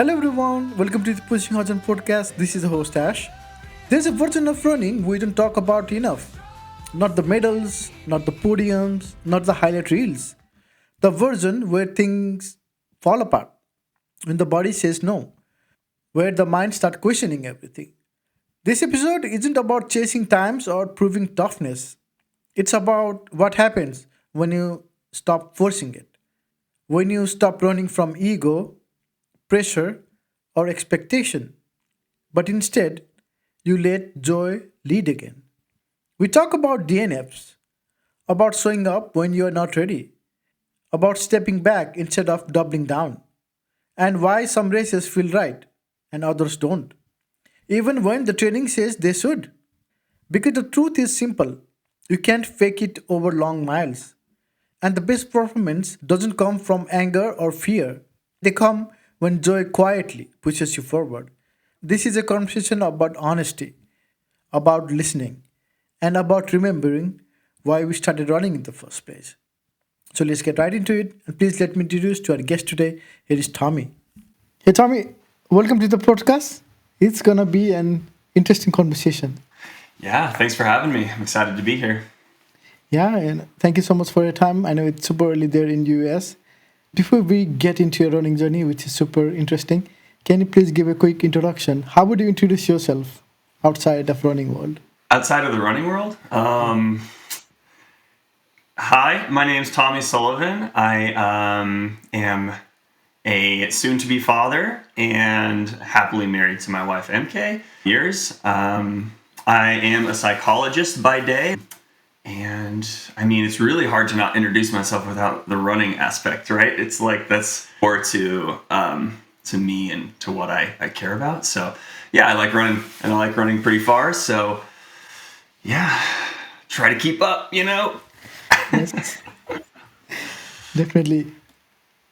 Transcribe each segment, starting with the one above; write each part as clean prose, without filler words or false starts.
Hello everyone, welcome to the Pushing Horizon podcast. This is the host Ash. There's a version of running we don't talk about enough. Not the medals, not the podiums, not the highlight reels. The version where things fall apart, when the body says no, where the mind starts questioning everything. This episode isn't about chasing times or proving toughness. It's about what happens when you stop forcing it. When you stop running from ego, pressure, or expectation, but instead you let joy lead again. We talk about DNFs, about showing up when you are not ready, about stepping back instead of doubling down, and why some races feel right and others don't, even when the training says they should. Because the truth is simple, you can't fake it over long miles. And the best performance doesn't come from anger or fear. They come when joy quietly pushes you forward. This is a conversation about honesty, about listening, and about remembering why we started running in the first place. So let's get right into it. And please let me introduce to our guest today. Here is Tommy. Hey, Tommy, welcome to the podcast. It's going to be an interesting conversation. Yeah, thanks for having me. I'm excited to be here. Yeah, and thank you so much for your time. I know it's super early there in the US. Before we get into your running journey, which is super interesting, can you please give a quick introduction? How would you introduce yourself outside of running world? Outside of the running world, hi, my name's Tommy Sullivan. I am a soon-to-be father and happily married to my wife, MK. I am a psychologist by day. And I mean, it's really hard to not introduce myself without the running aspect, right? It's like that's more to me and to what I care about. So yeah, I like running and I like running pretty far. So yeah, try to keep up, Yes, definitely.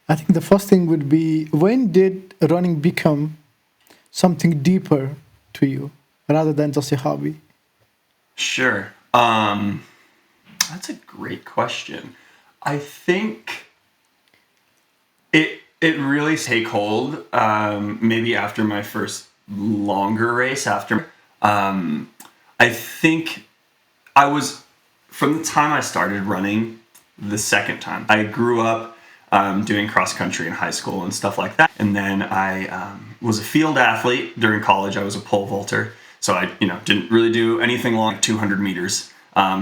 I think the first thing would be, when did running become something deeper to you rather than just a hobby? Sure. That's a great question. I think it really take hold maybe after my first longer race. I think I was, from the time I started running the second time. I grew up doing cross country in high school and stuff like that, and then I was a field athlete during college. I was a pole vaulter, so I didn't really do anything long, 200 meters.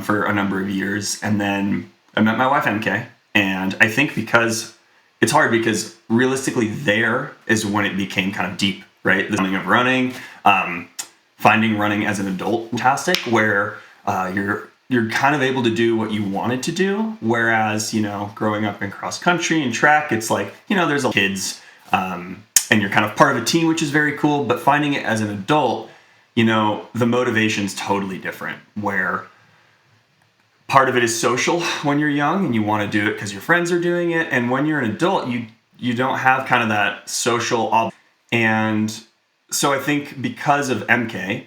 For a number of years. And then I met my wife, MK. And I think because it's hard because realistically there is when it became kind of deep, right? The running of running, finding running as an adult fantastic, where you're kind of able to do what you wanted to do. Whereas, growing up in cross country and track, it's like, there's kids and you're kind of part of a team, which is very cool. But finding it as an adult, the motivation's totally different, where part of it is social when you're young and you want to do it because your friends are doing it. And when you're an adult, you don't have kind of that social and so I think because of MK,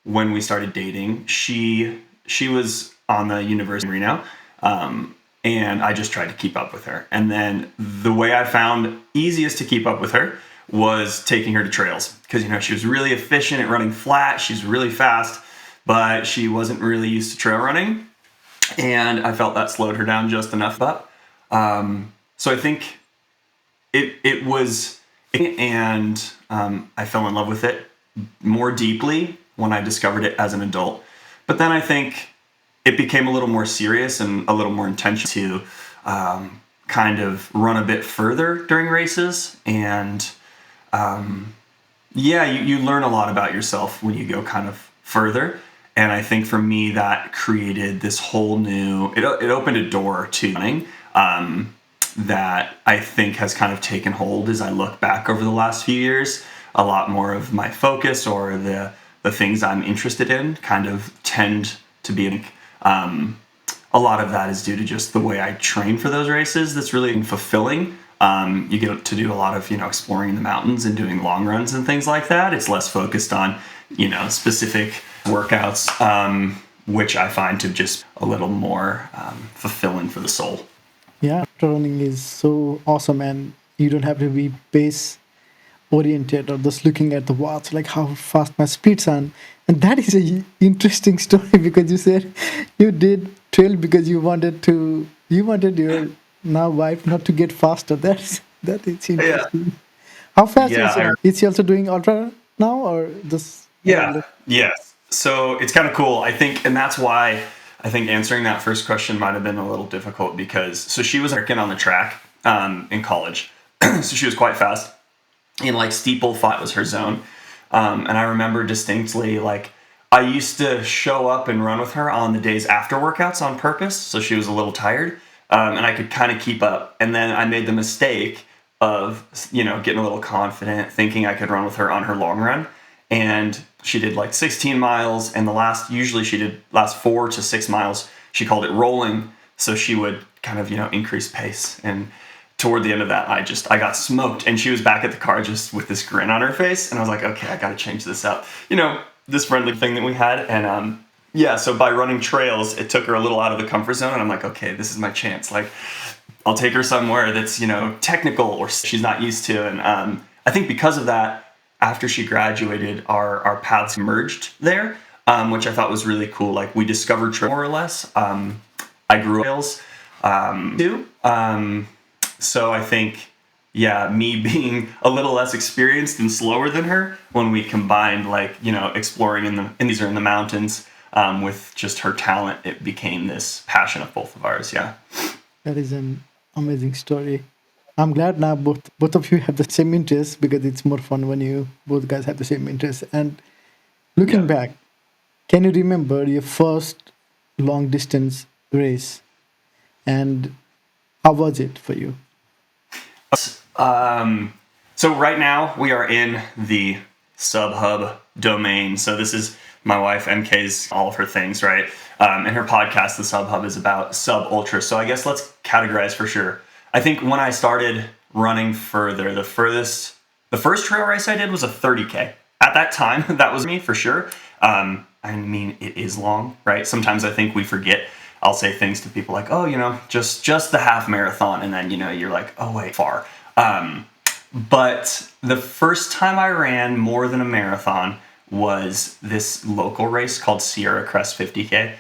when we started dating, she was on the university now, and I just tried to keep up with her. And then the way I found easiest to keep up with her was taking her to trails, because she was really efficient at running flat. She's really fast, but she wasn't really used to trail running. And I felt that slowed her down just enough. But so I think it was, and I fell in love with it more deeply when I discovered it as an adult. But then I think it became a little more serious and a little more intentional to kind of run a bit further during races. And you learn a lot about yourself when you go kind of further. And I think for me, that created this whole new, it opened a door to running that I think has kind of taken hold as I look back over the last few years. A lot more of my focus or the things I'm interested in kind of tend to be, a lot of that is due to just the way I train for those races. That's really fulfilling. You get to do a lot of, exploring in the mountains and doing long runs and things like that. It's less focused on, specific workouts, which I find to just a little more fulfilling for the soul. Yeah, running is so awesome, and you don't have to be base oriented or just looking at the watch, like how fast my speeds are. And that is a interesting story because you said you did trail because you wanted your now wife not to get faster. That is Yeah. interesting. How fast Yeah. is she also doing ultra now or just Yeah. regular? Yes. So it's kind of cool. I think, and that's why I think answering that first question might have been a little difficult because so she was American on the track in college, so she was quite fast. And like steeple flat was her zone. And I remember distinctly like I used to show up and run with her on the days after workouts on purpose, so she was a little tired, and I could kind of keep up. And then I made the mistake of getting a little confident, thinking I could run with her on her long run, and she did like 16 miles, and usually she did last 4 to 6 miles. She called it rolling, so she would kind of increase pace and toward the end of that, I got smoked, and she was back at the car just with this grin on her face, and I was like, okay, I got to change this up. This friendly thing that we had, and yeah. So by running trails, it took her a little out of the comfort zone, and I'm like, okay, this is my chance. Like, I'll take her somewhere that's technical or she's not used to, and I think because of that, after she graduated, our paths merged there, which I thought was really cool. Like we discovered trail more or less. I grew up trails too. So I think, yeah, me being a little less experienced and slower than her, when we combined exploring in the mountains with just her talent, it became this passion of both of ours. Yeah. That is an amazing story. I'm glad now both of you have the same interests because it's more fun when you both guys have the same interests. And looking Yeah. back, can you remember your first long distance race and how was it for you? So right now we are in the sub-hub domain. So this is my wife MK's, all of her things, right? And her podcast, the Sub-Hub, is about sub-ultra. So I guess let's categorize for sure. I think when I started running further, the first trail race I did was a 30K. At that time, that was me for sure. I mean, it is long, right? Sometimes I think we forget. I'll say things to people like, oh, just the half marathon. And then, you're like, oh, wait, far. But the first time I ran more than a marathon was this local race called Sierra Crest 50K.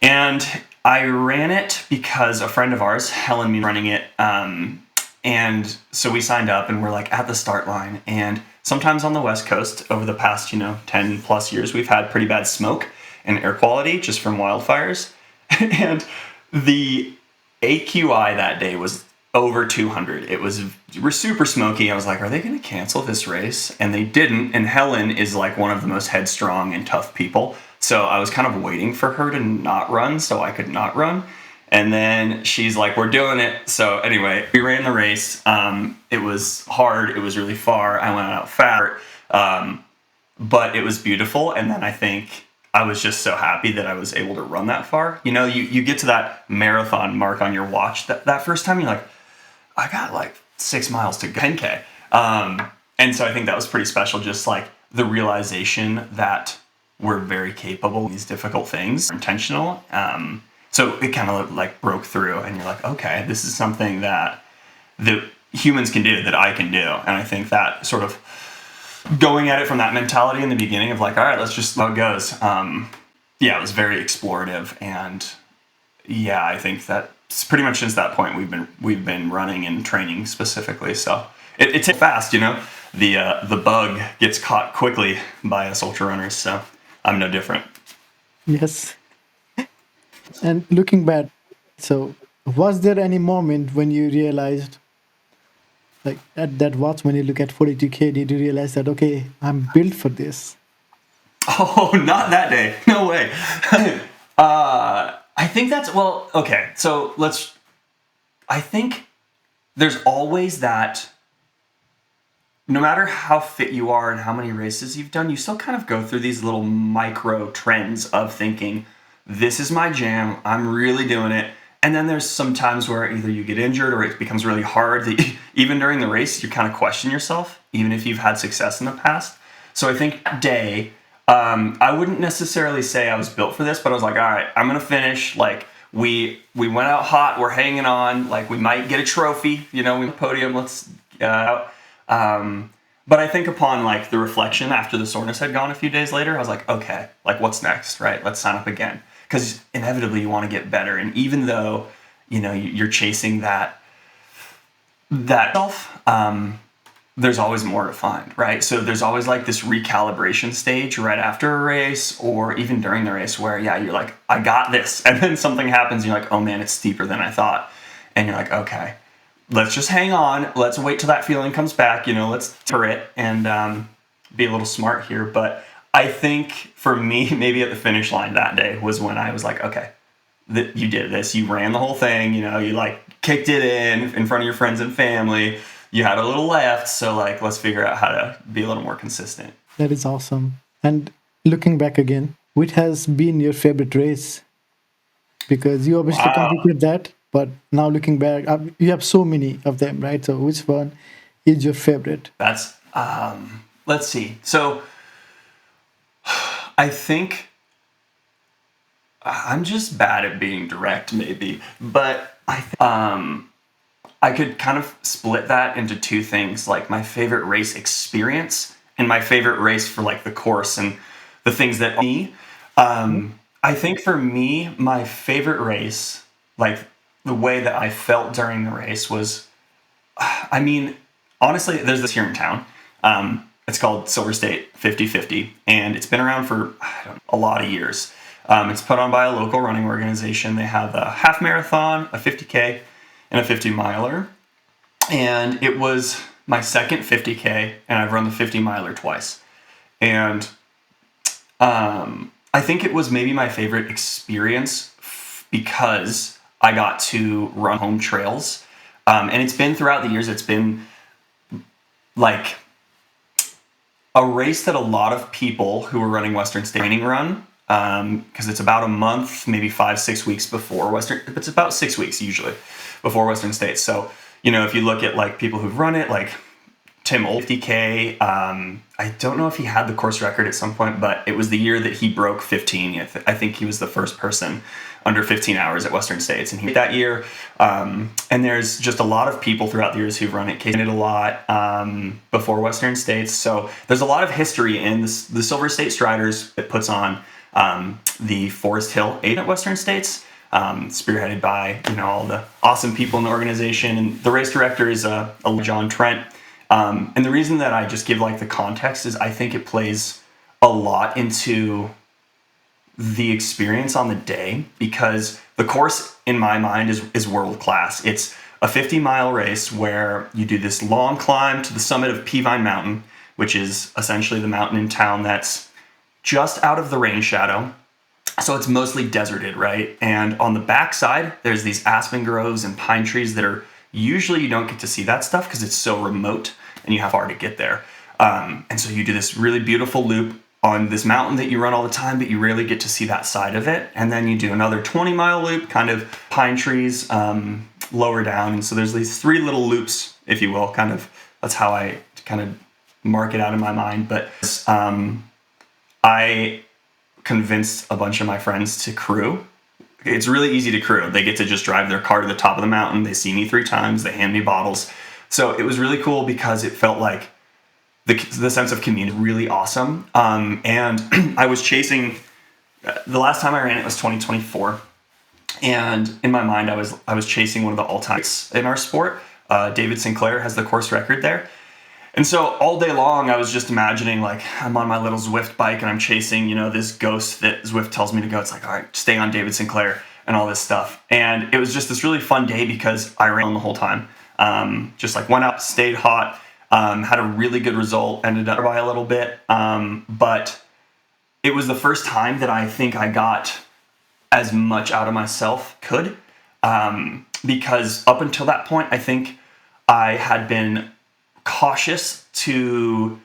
And I ran it because a friend of ours, Helen, me running it. And so we signed up and we're like at the start line. And sometimes on the West Coast over the past, 10 plus years, we've had pretty bad smoke and air quality just from wildfires. And the AQI that day was over 200. It was super smoky. I was like, are they going to cancel this race? And they didn't. And Helen is like one of the most headstrong and tough people. So I was kind of waiting for her to not run so I could not run. And then she's like, we're doing it. So anyway, we ran the race. It was hard. It was really far. I went out fast. But it was beautiful. And then I think I was just so happy that I was able to run that far. You get to that marathon mark on your watch. That first time you're like, I got like 6 miles to 10K. And so I think that was pretty special. Just like the realization that we're very capable of these difficult things, intentional. So it kind of like broke through and you're like, okay, this is something that the humans can do, that I can do. And I think that sort of going at it from that mentality in the beginning of like, all right, let's just see how it goes. Yeah, it was very explorative. And yeah, I think that pretty much since that point we've been running and training specifically. So it takes fast, the bug gets caught quickly by us ultra runners. So I'm no different. Yes. And looking back, so was there any moment when you realized, like at that watch, when you look at 42K, did you realize that, okay, I'm built for this? Oh, not that day. No way. I think well, okay. So I think there's always that, no matter how fit you are and how many races you've done, you still kind of go through these little micro trends of thinking, this is my jam, I'm really doing it. And then there's some times where either you get injured or it becomes really hard that even during the race, you kind of question yourself, even if you've had success in the past. So I think I wouldn't necessarily say I was built for this, but I was like, all right, I'm going to finish. Like we went out hot, we're hanging on, like we might get a trophy, we podium, let's out. But I think upon like the reflection after the soreness had gone a few days later, I was like, okay, like what's next, right? Let's sign up again. Because inevitably you want to get better. And even though, you're chasing that self, there's always more to find, right? So there's always like this recalibration stage right after a race or even during the race where, you're like, I got this. And then something happens. And you're like, oh man, it's steeper than I thought. And you're like, okay, let's just hang on. Let's wait till that feeling comes back. Let's tur it and be a little smart here. But I think for me, maybe at the finish line that day was when I was like, okay, you did this. You ran the whole thing. You like kicked it in front of your friends and family. You had a little left, so like let's figure out how to be a little more consistent. That is awesome. And looking back again, which has been your favorite race? Because you obviously completed that, but now looking back, you have so many of them, right? So which one is your favorite? That's let's see. So I think I'm just bad at being direct, maybe, but I could kind of split that into two things, like my favorite race experience and my favorite race for like the course and the things that me. I think for me, my favorite race, like the way that I felt during the race was, honestly, there's this here in town. It's called Silver State 50/50, and it's been around for a lot of years. It's put on by a local running organization. They have a half marathon, a 50K, and a 50 miler. And it was my second 50K, and I've run the 50 miler twice. And I think it was maybe my favorite experience because I got to run home trails. And it's been throughout the years, it's been like a race that a lot of people who were running Western States run. Because it's about a month, maybe 5-6 weeks before Western. It's about 6 weeks usually before Western States. So, if you look at like people who've run it, like Tim Old 50K, I don't know if he had the course record at some point, but it was the year that he broke 15. I think he was the first person under 15 hours at Western States, and he that year. And there's just a lot of people throughout the years who've run it, did it a lot before Western States. So there's a lot of history in this, the Silver State Striders. It puts on the Forest Hill 8 at Western States, spearheaded by all the awesome people in the organization, and the race director is a John Trent. And the reason that I just give like the context is I think it plays a lot into the experience on the day, because the course in my mind is world class. It's a 50-mile race where you do this long climb to the summit of Peavine Mountain, which is essentially the mountain in town that's just out of the rain shadow. So it's mostly deserted, right? And on the backside, there's these aspen groves and pine trees that are usually, you don't get to see that stuff because it's so remote and you have far to get there. And so you do this really beautiful loop on this mountain that you run all the time, but you rarely get to see that side of it. And then you do another 20-mile loop, kind of pine trees lower down. And so there's these 3 little loops, if you will, kind of, that's how I kind of mark it out in my mind. But I convinced a bunch of my friends to crew. It's really easy to crew. They get to just drive their car to the top of the mountain. They see me 3 times. They hand me bottles. So it was really cool because it felt like the sense of community really awesome. And I was chasing, the last time I ran it was 2024. And in my mind, I was chasing one of the all-times in our sport. David Sinclair has the course record there. And so all day long, I was just imagining like I'm on my little Zwift bike and I'm chasing, this ghost that Zwift tells me to go. It's like, all right, stay on David Sinclair and all this stuff. And it was just this really fun day because I ran the whole time. Just like went out, stayed hot, had a really good result, ended up by a little bit. But it was the first time that I think I got as much out of myself could. Because up until that point, I think I had been cautious to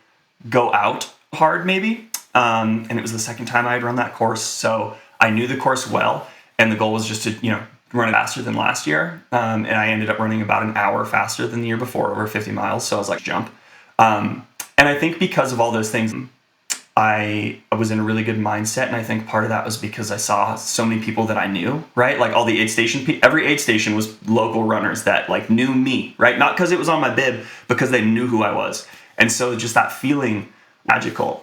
go out hard maybe. And it was the second time I had run that course. So I knew the course well. And the goal was just to, run it faster than last year. And I ended up running about an hour faster than the year before, over 50 miles. So I was like, jump. And I think because of all those things, I was in a really good mindset. And I think part of that was because I saw so many people that I knew, right? Like all the aid station, every aid station was local runners that like knew me, right? Not because it was on my bib, because they knew who I was. And so just that feeling magical.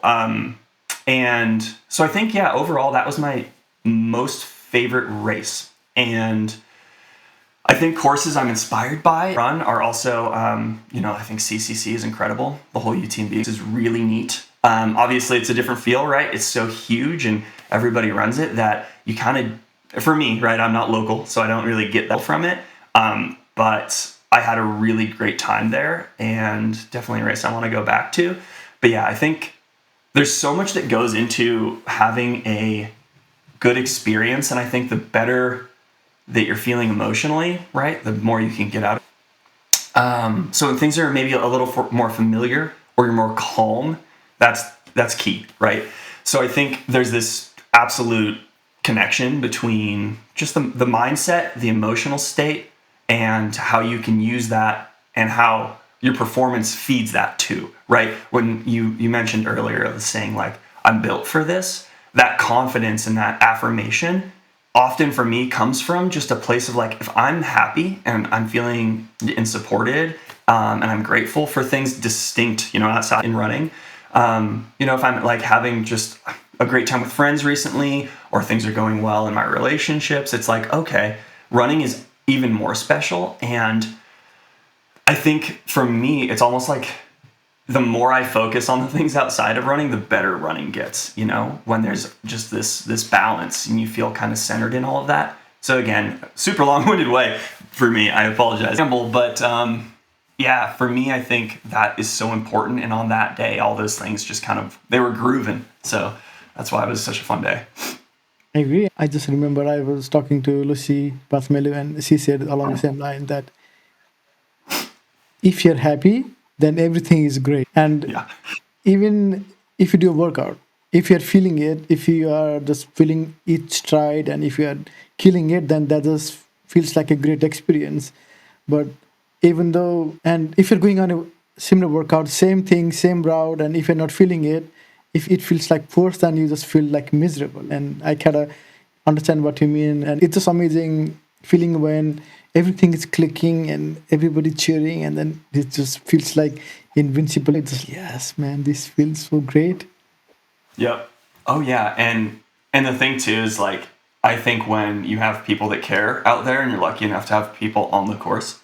And so I think, yeah, overall, that was my most favorite race. And I think courses I'm inspired by run are also, I think CCC is incredible. The whole UTMB is really neat. Obviously, it's a different feel, right? It's so huge and everybody runs it that you kind of, for me, right, I'm not local, so I don't really get that from it. But I had a really great time there and definitely a race I want to go back to. But yeah, I think there's so much that goes into having a good experience. And I think the better that you're feeling emotionally, right, the more you can get out of it. So when things are maybe a little more familiar or you're more calm, that's key, right? So I think there's this absolute connection between just the mindset, the emotional state, and how you can use that and how your performance feeds that too, right? When you mentioned earlier the saying like, I'm built for this, that confidence and that affirmation often for me comes from just a place of like, if I'm happy and I'm feeling and supported, and I'm grateful for things distinct, outside in running, if I'm like having just a great time with friends recently, or things are going well in my relationships, it's like, okay, running is even more special. And I think for me, it's almost like the more I focus on the things outside of running, the better running gets, when there's just this balance and you feel kind of centered in all of that. So again, super long-winded way for me. I apologize. But yeah, for me, I think that is so important. And on that day, all those things just they were grooving. So that's why it was such a fun day. I agree. I just remember I was talking to Lucy Pathmelu and she said along the same line that if you're happy, then everything is great. And Yeah. even if you do a workout, if you're feeling it, if you are just feeling each stride and if you are killing it, then that just feels like a great experience. But even though, and if you're going on a similar workout, same thing, same route, and if you're not feeling it, if it feels like forced, then you just feel like miserable. And I kind of understand what you mean. And it's just amazing feeling when everything is clicking and everybody cheering, and then it just feels like invincible. It's just, yes, man, this feels so great. Yep. Oh yeah. And the thing too is like, I think when you have people that care out there and you're lucky enough to have people on the course,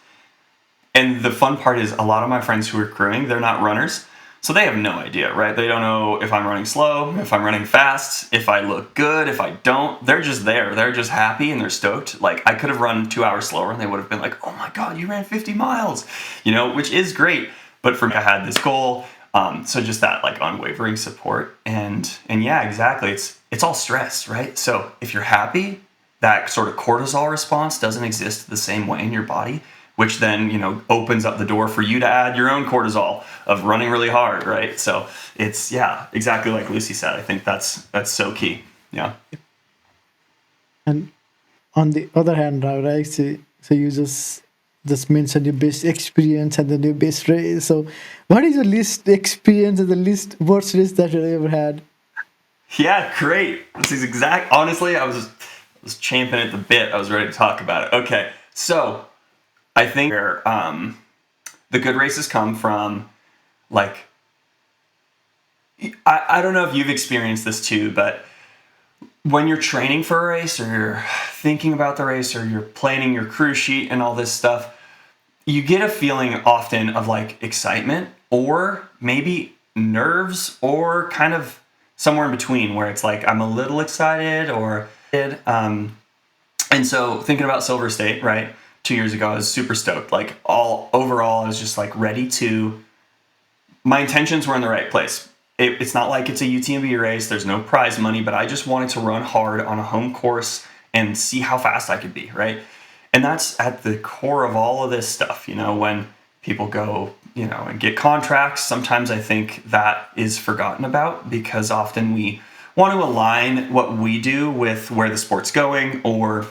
and the fun part is a lot of my friends who are crewing, they're not runners. So they have no idea, right? They don't know if I'm running slow, if I'm running fast, if I look good, if I don't. They're just there. They're just happy and they're stoked. Like I could have run 2 hours slower and they would have been like, oh my God, you ran 50 miles, which is great. But for me, I had this goal. So just that like unwavering support and yeah, exactly. It's all stress, right? So if you're happy, that sort of cortisol response doesn't exist the same way in your body, which then, opens up the door for you to add your own cortisol of running really hard, right? So it's, yeah, exactly like Lucy said. I think that's so key. Yeah. And on the other hand, right, so you just mentioned your best experience and then your best race. So what is your least experience and the least worst race that you ever had? Yeah, great. This is honestly, I was champing at the bit. I was ready to talk about it. Okay. So I think where the good races come from, like, I don't know if you've experienced this too, but when you're training for a race or you're thinking about the race or you're planning your crew sheet and all this stuff, you get a feeling often of like excitement or maybe nerves or kind of somewhere in between where it's like I'm a little excited or and so thinking about Silver State, right? 2 years ago, I was super stoked. Like overall, I was just like ready to. My intentions were in the right place. It's not like it's a UTMB race. There's no prize money, but I just wanted to run hard on a home course and see how fast I could be, right? And that's at the core of all of this stuff. When people go, and get contracts, sometimes I think that is forgotten about because often we want to align what we do with where the sport's going or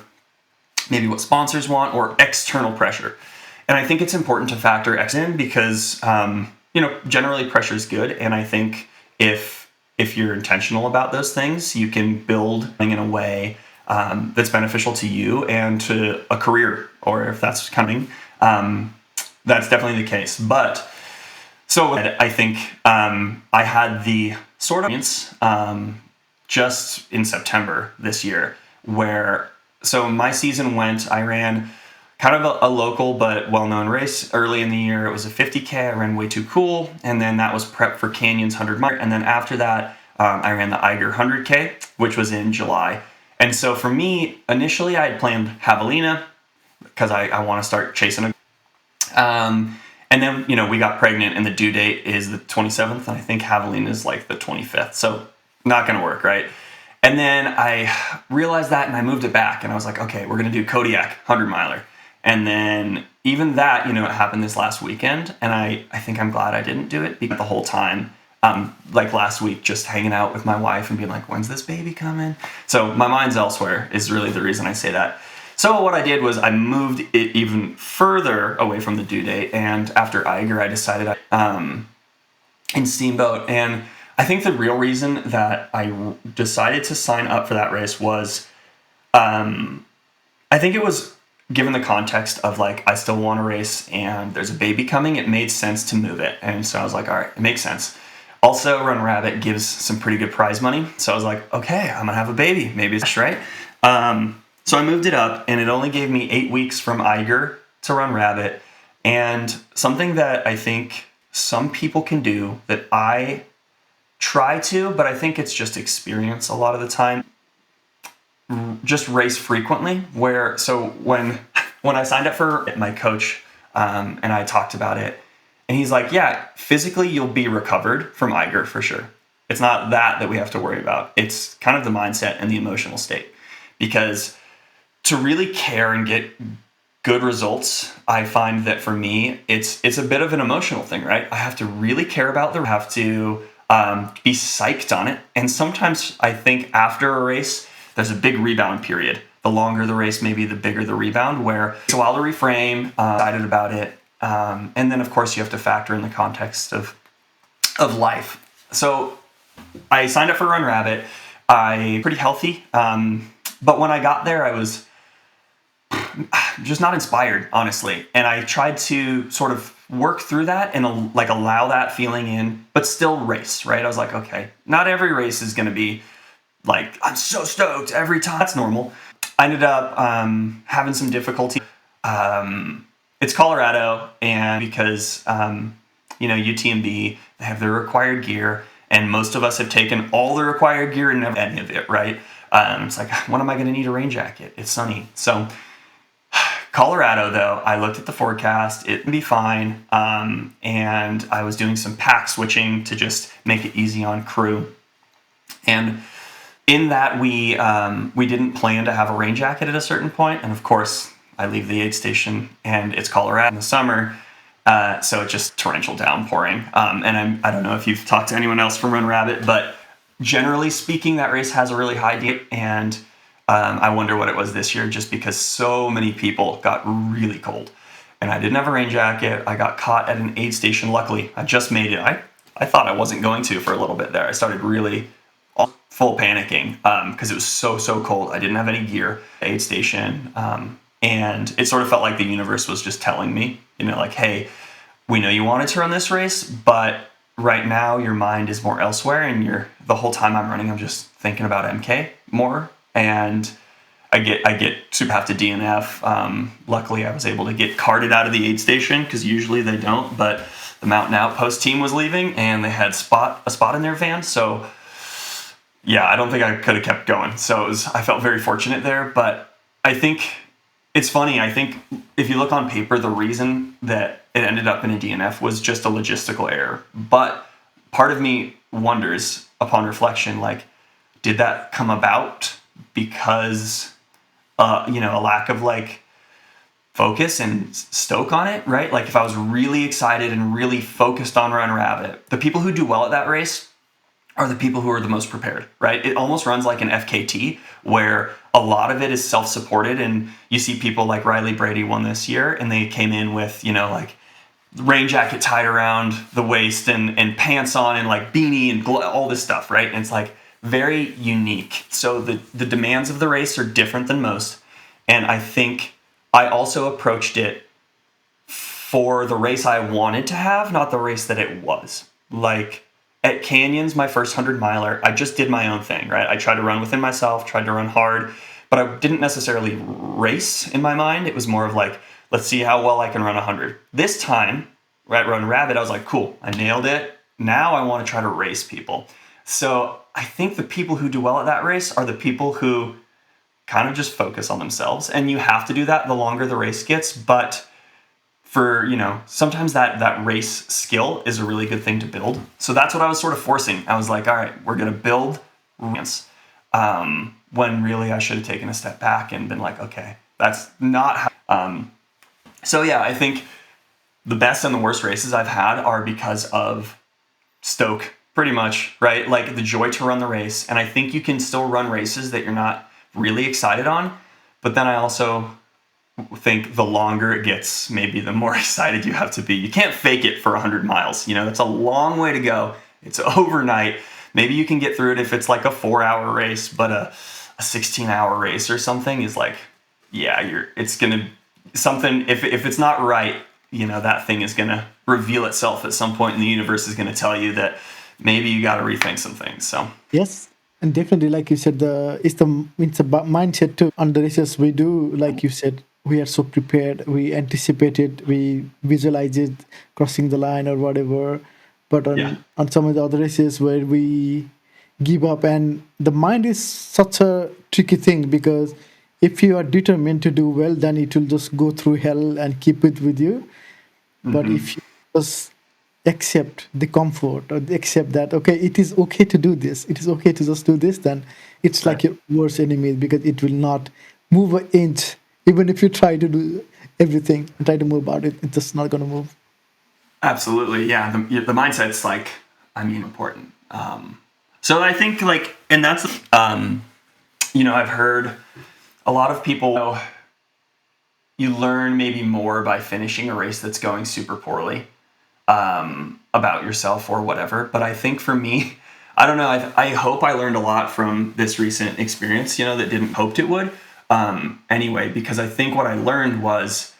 maybe what sponsors want or external pressure. And I think it's important to factor X in because, generally pressure is good. And I think if you're intentional about those things, you can build in a way that's beneficial to you and to a career, or if that's coming, that's definitely the case. But So I think I had the sort of just in September this year so my season I ran kind of a local but well-known race early in the year. It was a 50K. I ran Way Too Cool, and then that was prep for Canyon's 100 mile. And then after that, I ran the Eiger 100K, which was in July. And so for me, initially I had planned Javelina because I want to start chasing a and then, we got pregnant and the due date is the 27th, and I think Javelina is like the 25th. So not going to work, right? And then I realized that and I moved it back, and I was like, okay, we're going to do Kodiak 100 miler. And then even that, it happened this last weekend, and I think I'm glad I didn't do it because the whole time, like last week, just hanging out with my wife and being like, when's this baby coming? So my mind's elsewhere is really the reason I say that. So what I did was I moved it even further away from the due date, and after Eiger, I decided in Steamboat. And I think the real reason that I decided to sign up for that race was, I think it was given the context of like, I still want to race and there's a baby coming, it made sense to move it. And so I was like, all right, it makes sense. Also, Run Rabbit gives some pretty good prize money. So I was like, okay, I'm going to have a baby. Maybe it's right. So I moved it up, and it only gave me 8 weeks from Eiger to Run Rabbit. And something that I think some people can do that I try to, but I think it's just experience a lot of the time, just race frequently. So when I signed up for my coach, and I talked about it, and he's like, yeah, physically you'll be recovered from Eiger for sure. It's not that we have to worry about. It's kind of the mindset and the emotional state. Because to really care and get good results, I find that for me, it's a bit of an emotional thing, right? I have to really care about have to be psyched on it. And sometimes I think after a race, there's a big rebound period. The longer the race, maybe the bigger the rebound, where it's a while to reframe, excited about it. And then of course you have to factor in the context of life. So I signed up for Run Rabbit. I'm pretty healthy. But when I got there, I was just not inspired, honestly. And I tried to sort of work through that and allow that feeling in, but still race, right? I was like, okay, not every race is going to be like, I'm so stoked every time. That's normal. I ended up having some difficulty. It's Colorado, and because, UTMB, they have their required gear, and most of us have taken all the required gear and never any of it, right? It's like, when am I going to need a rain jacket? It's sunny. So Colorado, though, I looked at the forecast. It would be fine. And I was doing some pack switching to just make it easy on crew. And in that, we didn't plan to have a rain jacket at a certain point. And of course, I leave the aid station, and it's Colorado in the summer. So it's just torrential downpouring. And I don't know if you've talked to anyone else from Run Rabbit, but generally speaking, that race has a really high date, and I wonder what it was this year, just because so many people got really cold. And I didn't have a rain jacket. I got caught at an aid station. Luckily, I just made it. I thought I wasn't going to for a little bit there. I started really full panicking because it was so cold. I didn't have any gear. Aid station. And it sort of felt like the universe was just telling me, like, hey, we know you wanted to run this race, but right now your mind is more elsewhere, and the whole time I'm running, I'm just thinking about MK more. And I get super have to DNF. Luckily, I was able to get carted out of the aid station because usually they don't. But the Mountain Outpost team was leaving, and they had a spot in their van. So yeah, I don't think I could have kept going. So I felt very fortunate there. But I think it's funny. I think if you look on paper, the reason that it ended up in a DNF was just a logistical error. But part of me wonders, upon reflection, like, did that come about because a lack of focus and stoke on it, right? Like, if I was really excited and really focused on Run Rabbit, the people who do well at that race are the people who are the most prepared, right? It almost runs like an FKT, where a lot of it is self-supported, and you see people like Riley Brady won this year, and they came in with rain jacket tied around the waist and pants on and beanie and all this stuff, right? And it's very unique. So the demands of the race are different than most. And I think I also approached it for the race I wanted to have, not the race that it was. Like at Canyons, my first 100-miler, I just did my own thing, right? I tried to run within myself, tried to run hard, but I didn't necessarily race in my mind. It was more of like, let's see how well I can run 100. This time, right, Run Rabbit, I was like, cool, I nailed it. Now I want to try to race people. So I think the people who do well at that race are the people who kind of just focus on themselves. And you have to do that the longer the race gets. But for, sometimes that race skill is a really good thing to build. So that's what I was sort of forcing. I was like, all right, we're going to build race. When really I should have taken a step back and been like, okay, that's not how. So yeah, I think the best and the worst races I've had are because of stoke, pretty much, right? Like the joy to run the race. And I think you can still run races that you're not really excited on. But then I also think the longer it gets, maybe the more excited you have to be. You can't fake it for 100 miles. That's a long way to go. It's overnight. Maybe you can get through it if it's like a 4-hour race, but a 16-hour race or something is like, yeah, it's going to, something, if it's not right, that thing is going to reveal itself at some point, and the universe is going to tell you that maybe you got to rethink some things. So Yes, and definitely, like you said, it's about mindset too. On the races we do, like you said, we are so prepared. We anticipate it. We visualize it crossing the line or whatever. But on some of the other races where we give up, and the mind is such a tricky thing, because if you are determined to do well, then it will just go through hell and keep it with you. But if you just accept the comfort, or accept that, okay, it is okay to do this, it is okay to just do this, then it's like your worst enemy, because it will not move an inch. Even if you try to do everything and try to move about it, it's just not going to move. Absolutely. Yeah. The mindset's like, important. So I think and that's, I've heard a lot of people, you learn maybe more by finishing a race that's going super poorly, about yourself or whatever. But I think for me, I don't know, I hope I learned a lot from this recent experience, that didn't hoped it would, anyway, because I think what I learned was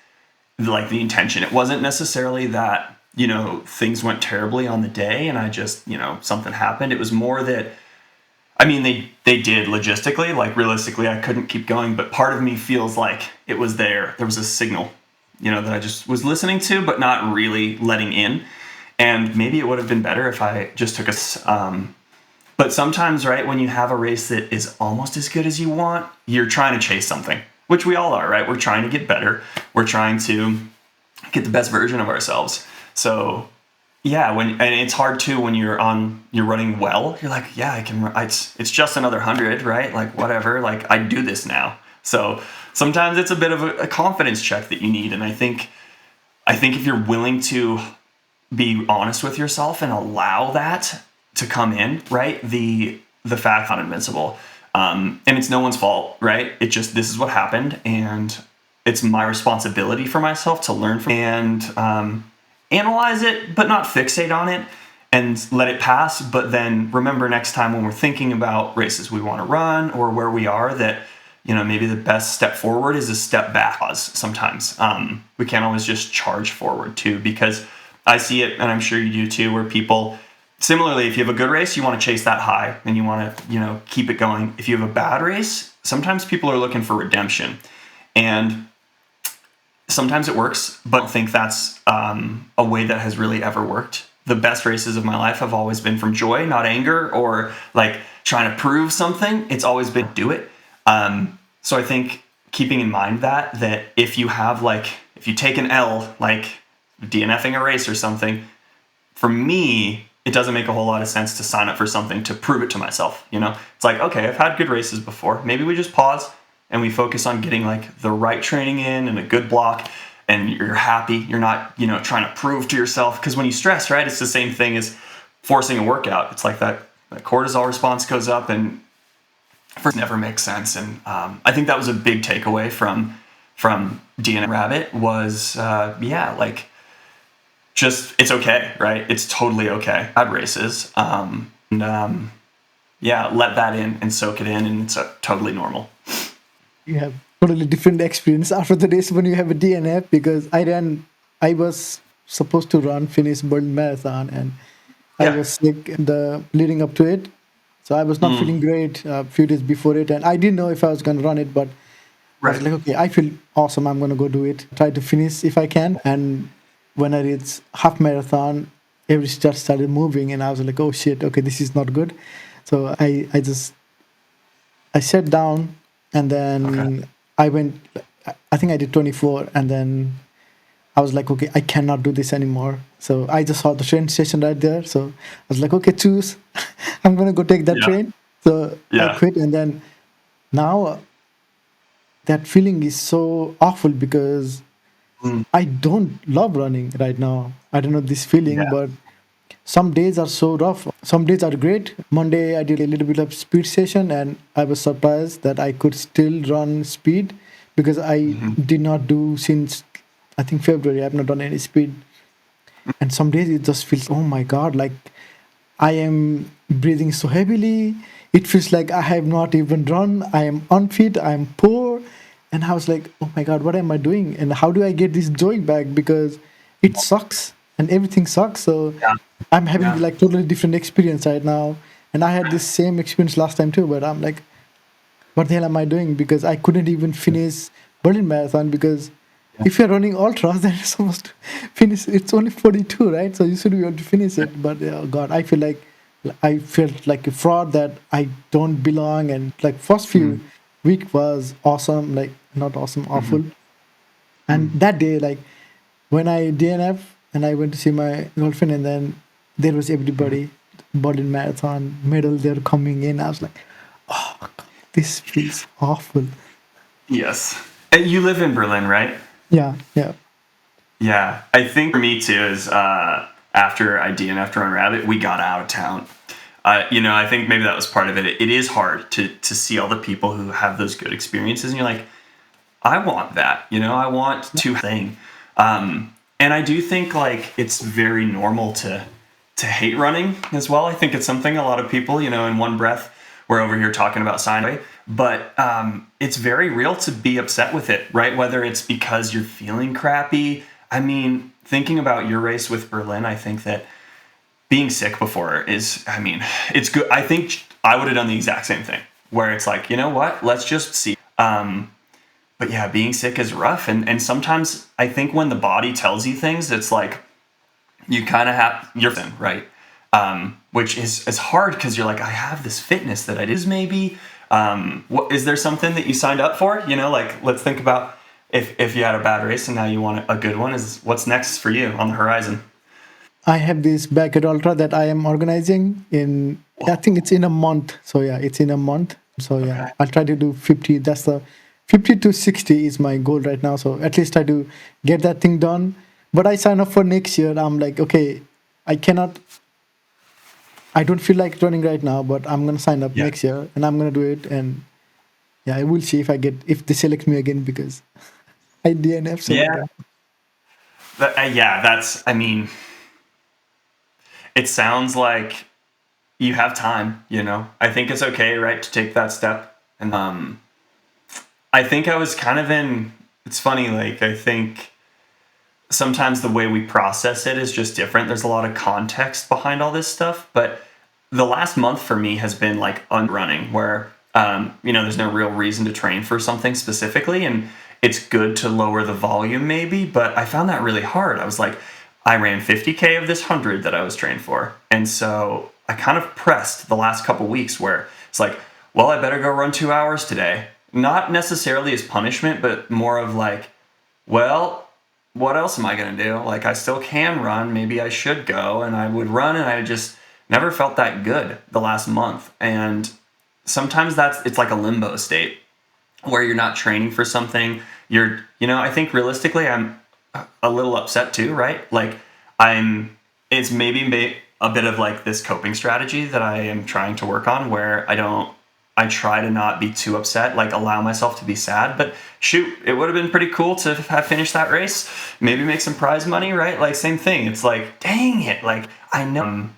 like the intention. It wasn't necessarily that, things went terribly on the day and I just, something happened. It was more that, they did logistically, like realistically, I couldn't keep going, but part of me feels like it was there was a signal, that I just was listening to, but not really letting in. And maybe it would have been better if I just took but sometimes, right, when you have a race that is almost as good as you want, you're trying to chase something, which we all are, right? We're trying to get better. We're trying to get the best version of ourselves. So yeah, and it's hard too when you're running well. You're like, yeah, I can. It's just another 100, right? Like whatever. Like I do this now. So sometimes it's a bit of a confidence check that you need. And I think if you're willing to be honest with yourself and allow that to come in, right? The fact not invincible, and it's no one's fault, right? It just, this is what happened, and it's my responsibility for myself to learn from and analyze it, but not fixate on it and let it pass. But then remember next time when we're thinking about races we want to run or where we are, that maybe the best step forward is a step back. Sometimes we can't always just charge forward too, because I see it, and I'm sure you do too, where people, similarly, if you have a good race, you want to chase that high and you want to keep it going. If you have a bad race, sometimes people are looking for redemption, and sometimes it works, but I don't think that's a way that has really ever worked. The best races of my life have always been from joy, not anger or like trying to prove something. It's always been do it. So I think keeping in mind that if you have if you take an L, like DNFing a race or something, for me, it doesn't make a whole lot of sense to sign up for something to prove it to myself. It's like, okay, I've had good races before. Maybe we just pause and we focus on getting the right training in and a good block, and you're happy. You're not, trying to prove to yourself, because when you stress, right, it's the same thing as forcing a workout. It's like that cortisol response goes up, and first never makes sense. And I think that was a big takeaway from DNF Rabbit was, just, it's okay, right? It's totally okay. Bad races. Let that in and soak it in, and it's totally normal. You have totally different experience after the race when you have a DNF, because I ran I was supposed to finish Berlin Marathon, and I Yeah. was sick in the leading up to it. So I was not Mm, feeling great a few days before it, and I didn't know if I was going to run it, but I was right. like, okay, I feel awesome. I'm going to go do it. Try to finish if I can. And when I reached half marathon, every just started moving, and I was like, oh shit, okay, this is not good. So I sat down, and Okay. then I went. I think I did 24, and then I was like, okay, I cannot do this anymore. So I just saw the train station right there. So I was like, okay, choose. I'm gonna go take that Yeah. train. So I Yeah. quit, and then now that feeling is so awful because Mm, I don't love running right now. I don't know this feeling, yeah. but some days are so rough. Some days are great. Monday I did a little bit of speed session, and I was surprised that I could still run speed because I Hmm. did not do since I think February. I've not done any speed. And some days it just feels, oh my God, like I am breathing so heavily. It feels like I have not even run. I am unfit. I am poor. And I was like, oh my God, what am I doing? And how do I get this joy back? Because it sucks and everything sucks. So Yeah. I'm having Yeah. like totally different experience right now. And I had this same experience last time too, but I'm like, what the hell am I doing? Because I couldn't even finish Berlin Marathon because Yeah. if you're running ultras, then you're supposed to finish. It's only 42, right? So you should be able to finish it. But oh God, I felt like a fraud that I don't belong. And like first Mm, few week was awesome, like not awesome, mhm, awful. And mm. that day, like when I DNF and I went to see my girlfriend, and then there was Mhm. everybody, Berlin Marathon medal, they're coming in. I was like, oh, God, this feels awful. Yes. And you live in Berlin, right? Yeah, yeah. Yeah. I think for me too is after I DNF'd Run Rabbit, we got out of town. I think maybe that was part of it. It is hard to see all the people who have those good experiences, and you're like, I want that. I want to thing. And I do think like it's very normal to hate running as well. I think it's something a lot of people, in one breath, we're over here talking about sign, but it's very real to be upset with it, right? Whether it's because you're feeling crappy. I mean, thinking about your race with Berlin, I think that being sick before it's good. I think I would have done the exact same thing where it's like, you know what, let's just see. But yeah, being sick is rough. And sometimes I think when the body tells you things, it's like you kind of have your thing, right? Which is hard because you're like, I have this fitness that I is maybe. What is there something that you signed up for? Like let's think about if you had a bad race and now you want a good one. Is what's next for you on the horizon? I have this backyard ultra that I am organizing in, I think it's in a month. So yeah, it's in a month. So Okay. yeah, I'll try to do 50. That's the 50 to 60 is my goal right now. So at least try to get that thing done. But I sign up for next year. I'm like, okay, I cannot, I don't feel like running right now, but I'm going to sign up Yeah. next year and I'm going to do it. And yeah, I will see if they select me again because I DNF. So Yeah. yeah. Yeah. I mean, it sounds like you have time. I think it's okay, right, to take that step. And I think I was kind of it's funny, like, I think sometimes the way we process it is just different. There's a lot of context behind all this stuff, but the last month for me has been like unrunning, where there's no real reason to train for something specifically, and it's good to lower the volume maybe. But I found that really hard. I was like, I ran 50K of this 100 that I was trained for, and so I kind of pressed the last couple weeks where it's like, well, I better go run 2 hours today. Not necessarily as punishment, but more of like, well, what else am I going to do? Like, I still can run. Maybe I should go. And I would run, and I just never felt that good the last month. And sometimes it's like a limbo state where you're not training for something. I think realistically, I'm a little upset too, right? Like, it's maybe a bit of like this coping strategy that I am trying to work on where I try to not be too upset, like allow myself to be sad. But shoot, it would have been pretty cool to have finished that race, maybe make some prize money, right? Like, same thing. It's like, dang it. Like, I know.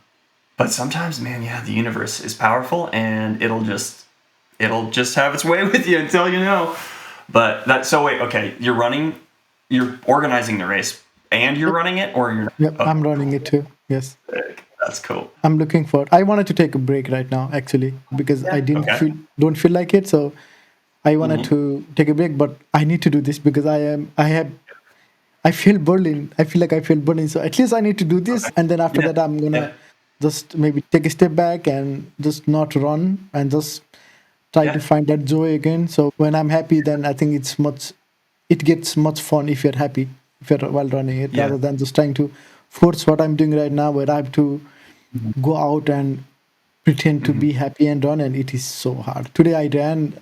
But sometimes, man, yeah, the universe is powerful, and it'll just have its way with you until you know. But so wait, okay, you're organizing the race. And you're running it, or you're not? Yep, Okay, I'm running cool. it too. Yes. Sick. That's cool. I'm looking for. I wanted to take a break right now, actually, because I Yeah. didn't Okay. feel don't feel like it. So I wanted Hmm. to take a break, but I need to do this because I feel burning. I feel like I feel burning. So at least I need to do Okay. this, and then after Yeah. that, I'm gonna Yeah. just maybe take a step back and just not run and just try to Yeah. find that joy again. So when I'm happy, then I think it gets much fun if you're happy if you're while running it, Yeah. rather than just trying to force what I'm doing right now, where I have to go out and pretend to Hmm. be happy and run, and it is so hard. Today I ran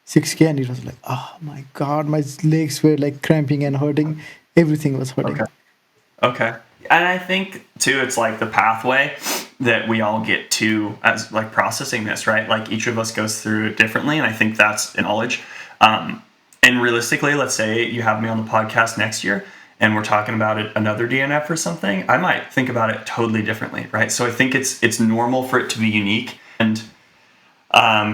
6K and it was like, oh my god, my legs were like cramping and hurting. Everything was Okay. hurting. Okay. And I think too, it's like the pathway that we all get to as like processing this, right? Like each of us goes through it differently, and I think that's knowledge. And realistically, let's say you have me on the podcast next year, and we're talking about it, another DNF or something. I might think about it totally differently, right? So I think it's normal for it to be unique, and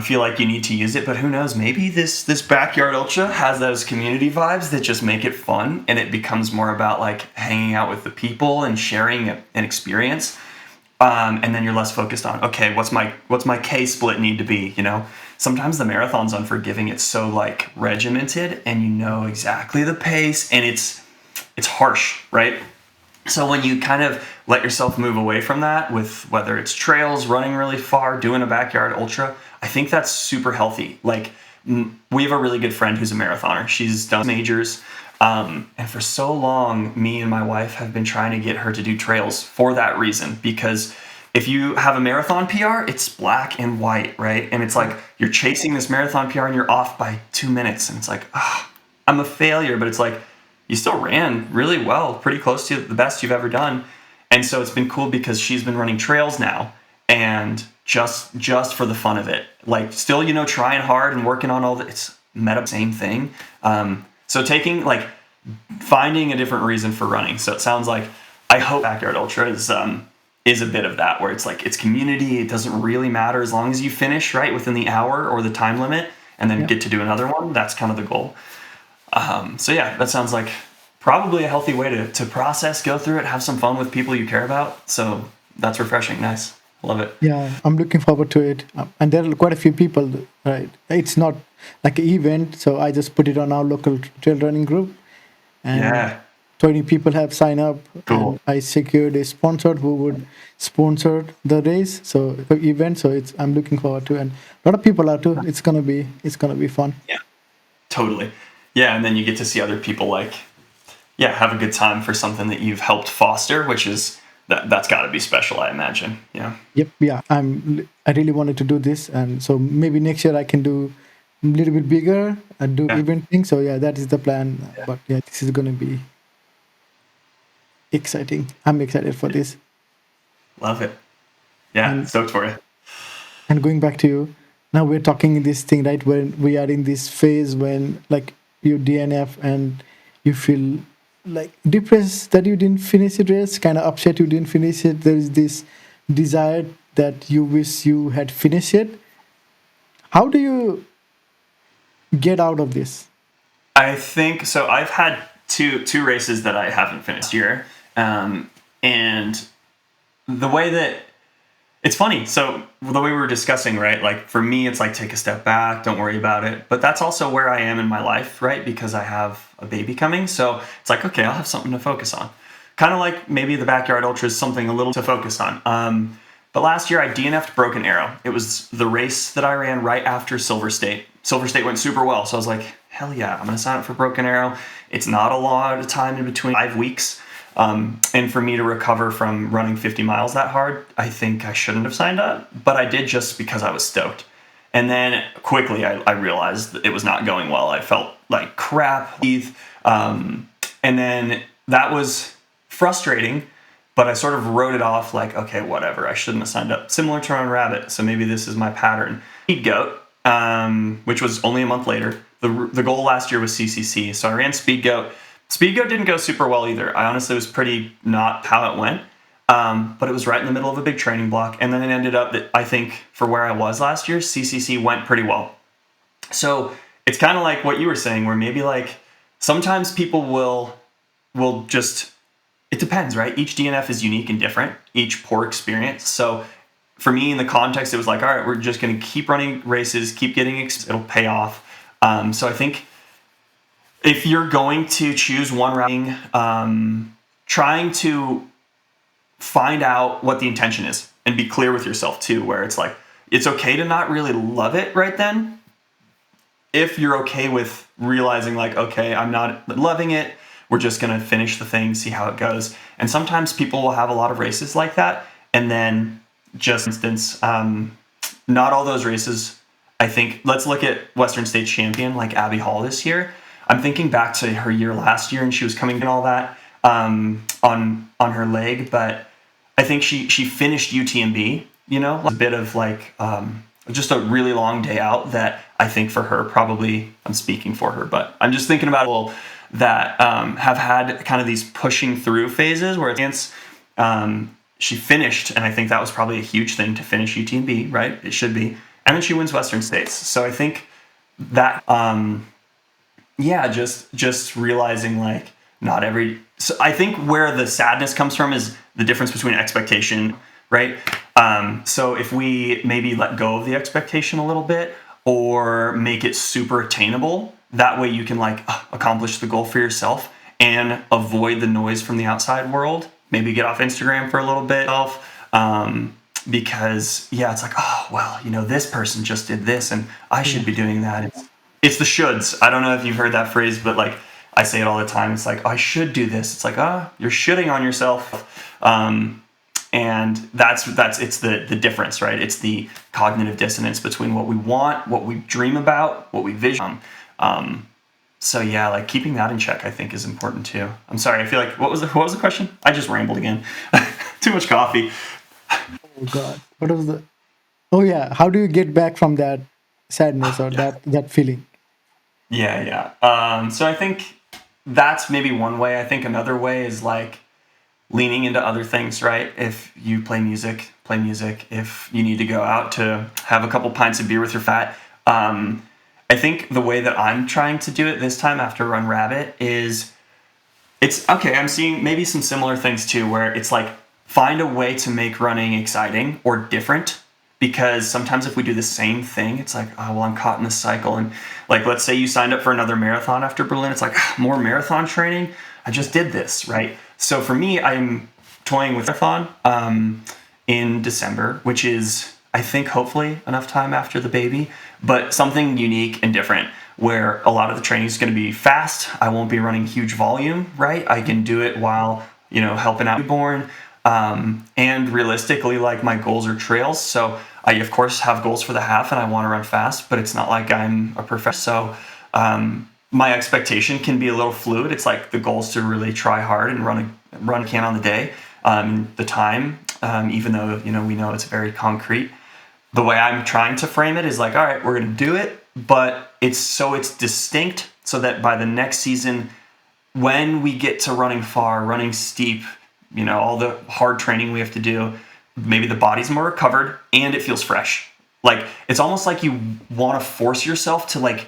feel like you need to use it, but who knows? Maybe this backyard ultra has those community vibes that just make it fun, and it becomes more about like hanging out with the people and sharing an experience. And then you're less focused on, okay, what's my K split need to be? You know, sometimes the marathon's unforgiving. It's so like regimented, and you know exactly the pace, and it's harsh, right? So when you kind of let yourself move away from that, with whether it's trails, running really far, doing a backyard ultra, I think that's super healthy. Like we have a really good friend who's a marathoner. She's done majors. And for so long, me and my wife have been trying to get her to do trails for that reason. Because if you have a marathon PR, it's black and white, right? And it's like you're chasing this marathon PR and you're off by 2 minutes. And it's like, ah, I'm a failure. But it's like, you still ran really well, pretty close to the best you've ever done. And so it's been cool because she's been running trails now, and just for the fun of it, like still, you know, trying hard and working on all the, it's meta same thing. So taking like finding a different reason for running. So it sounds like I hope backyard ultra is a bit of that, where it's like it's community. It doesn't really matter as long as you finish right within the hour or the time limit, and then Yeah. get to do another one. That's kind of the goal. So yeah, that sounds like probably a healthy way to process, go through it, have some fun with people you care about. So that's refreshing. Nice. Love it. Yeah, I'm looking forward to it. And there are quite a few people, right? It's not like an event, so I just put it on our local trail running group, and Yeah. 20 people have signed up, Cool. and I secured a sponsor who would sponsor the race, so the event. So it's I'm looking forward to, and a lot of people are too. It's gonna be fun. Yeah. Totally. Yeah. And then you get to see other people like, yeah, have a good time for something that you've helped foster, which is that's got to be special, I imagine. Yeah. Yep, yeah. I really wanted to do this, and so maybe next year I can do a little bit bigger and do Yeah. event things. So yeah, that is the plan. Yeah. But yeah, this is gonna be exciting. I'm excited for this. Love it. Yeah. And Stoked for you. going back to you, now we're talking this thing, right? When we are in this phase when like you DNF and you feel like depressed that you didn't finish the race, kind of upset you didn't finish it. There is this desire that you wish you had finished it. How do you get out of this? I think so. I've had two races that I haven't finished this year, and the way that it's funny. So the way we were discussing, right? Like for me, it's like take a step back, don't worry about it. But that's also where I am in my life, right? Because I have a baby coming, so it's like okay, I'll have something to focus on. Kind of like maybe the backyard ultra is something a little to focus on. But last year I DNF'd Broken Arrow. It was the race that I ran right after Silver State. Silver State went super well, so I was like, hell yeah, I'm gonna sign up for Broken Arrow. It's not a lot of time in between, 5 weeks. And for me to recover from running 50 miles that hard, I think I shouldn't have signed up, but I did just because I was stoked. And then quickly I realized that it was not going well. I felt like crap. And then that was frustrating, but I sort of wrote it off like, okay, whatever. I shouldn't have signed up. Similar to Run Rabbit, so maybe this is my pattern. Speed Goat, which was only a month later. The goal last year was CCC, so I ran Speed Goat. Speed Goat didn't go super well either. I honestly was pretty not how it went, but it was right in the middle of a big training block. And then it ended up that I think for where I was last year, CCC went pretty well. So it's kind of like what you were saying, where maybe like sometimes people will just it depends, right? Each DNF is unique and different, each poor experience. So for me, in the context, it was like, all right, we're just going to keep running races, keep getting, it'll pay off. So I think if you're going to choose one routing, trying to find out what the intention is and be clear with yourself too, where it's like, it's okay to not really love it right then. If you're okay with realizing like, okay, I'm not loving it, we're just going to finish the thing, see how it goes. And sometimes people will have a lot of races like that. And then just instance, not all those races, I think, let's look at Western States champion, like Abby Hall this year. I'm thinking back to her year last year and she was coming in all that on her leg, but I think she finished UTMB, you know, a bit of like just a really long day out that I think for her probably, I'm speaking for her, but I'm just thinking about people that have had kind of these pushing through phases where it's she finished, and I think that was probably a huge thing to finish UTMB, right? It should be. And then she wins Western States. So I think that just realizing like not every, so I think where the sadness comes from is the difference between expectation, right? So if we maybe let go of the expectation a little bit or make it super attainable, that way you can like accomplish the goal for yourself and avoid the noise from the outside world. Maybe get off Instagram for a little bit, because it's like, oh, well, you know, this person just did this and I should be doing that. It's the shoulds. I don't know if you've heard that phrase, but like I say it all the time. It's like, oh, I should do this. It's like, you're shoulding on yourself. And that's it's the difference, right? It's the cognitive dissonance between what we want, what we dream about, what we vision. So yeah, like keeping that in check, I think, is important too. I'm sorry. I feel like what was the question? I just rambled again. Too much coffee. Oh God, what was the? Oh yeah, how do you get back from that sadness or that feeling? Yeah. So I think that's maybe one way. I think another way is like leaning into other things, right? If you play music, play music. If you need to go out to have a couple pints of beer with your fat. I think the way that I'm trying to do it this time after Run Rabbit is it's okay. I'm seeing maybe some similar things too, where it's like find a way to make running exciting or different, because sometimes if we do the same thing, it's like, oh, well, I'm caught in this cycle. And like, let's say you signed up for another marathon after Berlin. It's like more marathon training. I just did this, right? So for me, I'm toying with marathon in December, which is, I think, hopefully enough time after the baby, but something unique and different where a lot of the training is going to be fast. I won't be running huge volume, right? I can do it while, you know, helping out newborn. And realistically, like my goals are trails. So I, of course, have goals for the half and I want to run fast, but it's not like I'm a professional. So my expectation can be a little fluid. It's like the goal is to really try hard and run a can on the day, the time, even though, you know, we know it's very concrete. The way I'm trying to frame it is like, all right, we're going to do it, but it's distinct so that by the next season, when we get to running far, running steep, you know, all the hard training we have to do, maybe the body's more recovered and it feels fresh. Like, it's almost like you want to force yourself to like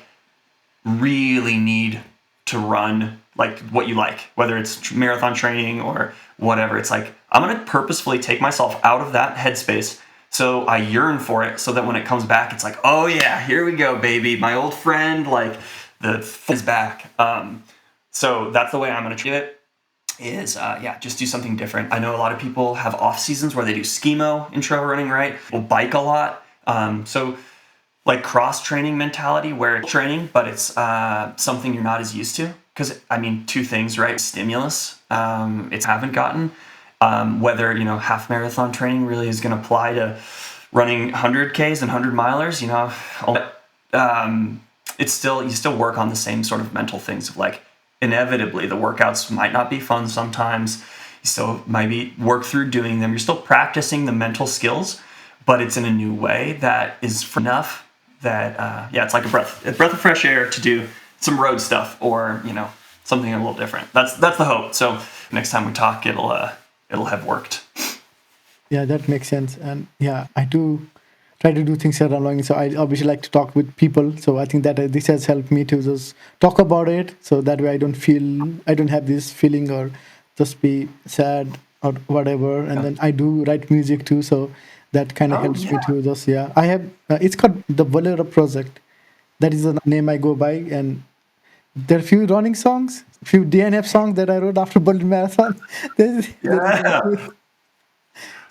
really need to run like what you like, whether it's marathon training or whatever. It's like, I'm going to purposefully take myself out of that headspace. So I yearn for it so that when it comes back, it's like, oh yeah, here we go, baby. My old friend, like the is back. So that's the way I'm going to treat it is, just do something different. I know a lot of people have off seasons where they do skimo in trail running, right? We'll bike a lot. So like cross training mentality where it's training, but it's something you're not as used to. Because I mean, two things, right? Stimulus, it's haven't gotten. Whether, you know, half marathon training really is going to apply to running 100Ks and 100 milers, you know, it's still, you still work on the same sort of mental things of like, inevitably the workouts might not be fun sometimes. You still maybe work through doing them. You're still practicing the mental skills, but it's in a new way that is enough that, it's like a breath of fresh air to do some road stuff or, you know, something a little different. That's the hope. So next time we talk, it'll have worked. Yeah, that makes sense. And yeah, I do try to do things that are annoying. So I obviously like to talk with people. So I think that this has helped me to just talk about it. So that way I don't have this feeling or just be sad or whatever. And then I do write music too, so that kind of Oh helps me yeah. to just, yeah. I have, it's called the Bolero Project. That is the name I go by. And there are few running songs, few DNF songs that I wrote after Berlin Marathon. There is a Yeah. few.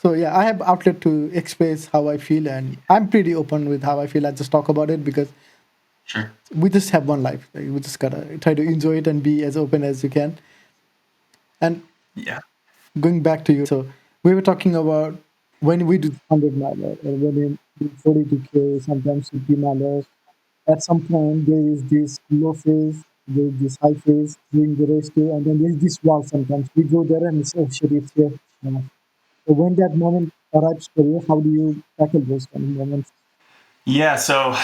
So yeah, I have outlet to express how I feel, and I'm pretty open with how I feel. I just talk about it because Sure. we just have one life. Like, we just gotta try to enjoy it and be as open as you can. And Yeah. going back to you, so we were talking about when we do 100 miler or when we do 42K, sometimes 50 milers. At some point, there is this low phase, there is this high phase during the race day, and then there is this wall. Sometimes we go there and it's, oh shit, it's here. So when that moment arrives for you, how do you tackle those kind of moments? Yeah. So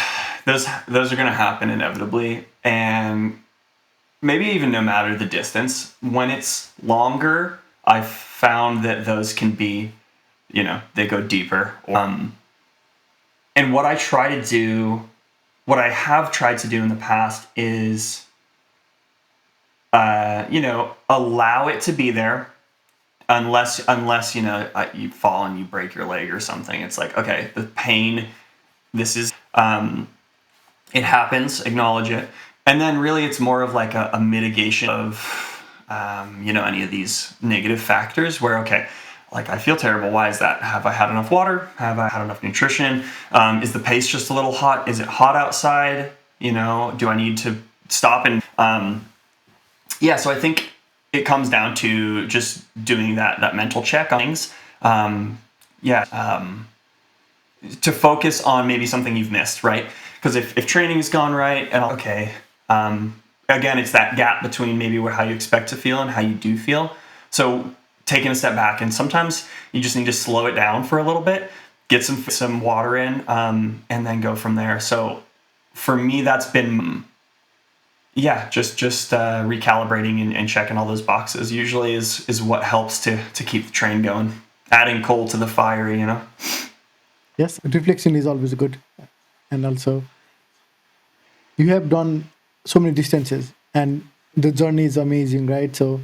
those are going to happen inevitably, and maybe even no matter the distance. When it's longer, I've found that those can be, they go deeper. And what I try to do, what I have tried to do in the past is, allow it to be there, unless you fall and you break your leg or something. It's like, okay, the pain. This is it happens. Acknowledge it, and then really it's more of like a mitigation of any of these negative factors. Where okay, like I feel terrible. Why is that? Have I had enough water? Have I had enough nutrition? Is the pace just a little hot? Is it hot outside? Do I need to stop and yeah, so I think it comes down to just doing that mental check on things. Yeah, to focus on maybe something you've missed, right? Because if training's gone right, and okay, again, it's that gap between maybe how you expect to feel and how you do feel. So taking a step back, and sometimes you just need to slow it down for a little bit, get some water in, and then go from there. So for me, that's been just recalibrating and checking all those boxes usually is what helps to keep the train going. Adding coal to the fire. Yes, reflection is always good. And also, you have done so many distances, and the journey is amazing, right? So,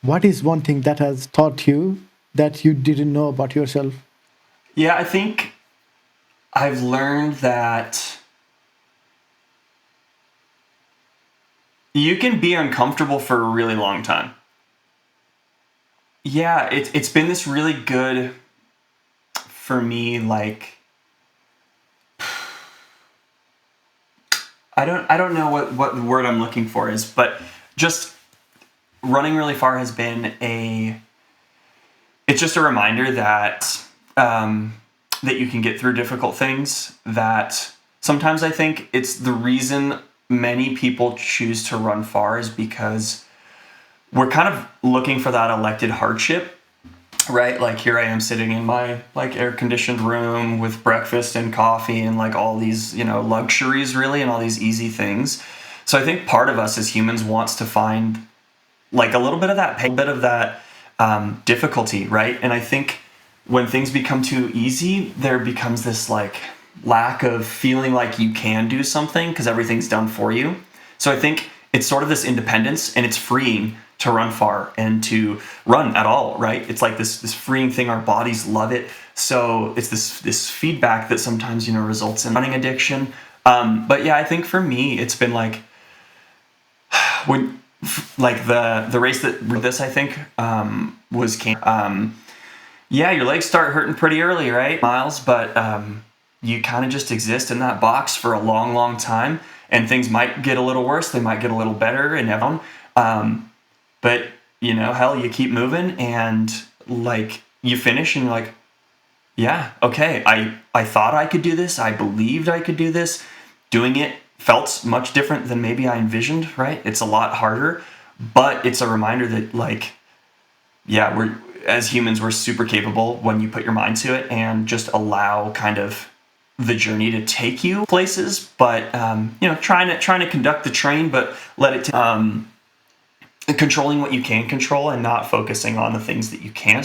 what is one thing that has taught you that you didn't know about yourself? Yeah, I think I've learned that you can be uncomfortable for a really long time. Yeah, it's been this really good for me, like I don't know what the word I'm looking for is, but just running really far has been it's just a reminder that that you can get through difficult things. That sometimes I think it's the reason many people choose to run far is because we're kind of looking for that elected hardship, right? Like here I am sitting in my like air conditioned room with breakfast and coffee and like all these, luxuries really and all these easy things. So I think part of us as humans wants to find like a little bit of that pain, a bit of that difficulty, right? And I think when things become too easy, there becomes this like lack of feeling like you can do something because everything's done for you. So I think it's sort of this independence, and it's freeing to run far and to run at all, right? It's like this freeing thing. Our bodies love it. So it's this feedback that sometimes results in running addiction. But yeah, I think for me, it's been like when like the race that this I think was camp. Yeah, your legs start hurting pretty early, right? Miles, but you kind of just exist in that box for a long, long time, and things might get a little worse. They might get a little better, and everyone. But hell, you keep moving, and like you finish, and you're like, yeah, okay. I thought I could do this. I believed I could do this. Doing it felt much different than maybe I envisioned. Right? It's a lot harder, but it's a reminder that like, yeah, we're as humans, we're super capable when you put your mind to it and just allow kind of the journey to take you places. But trying to conduct the train, but let it. Controlling what you can control and not focusing on the things that you can't.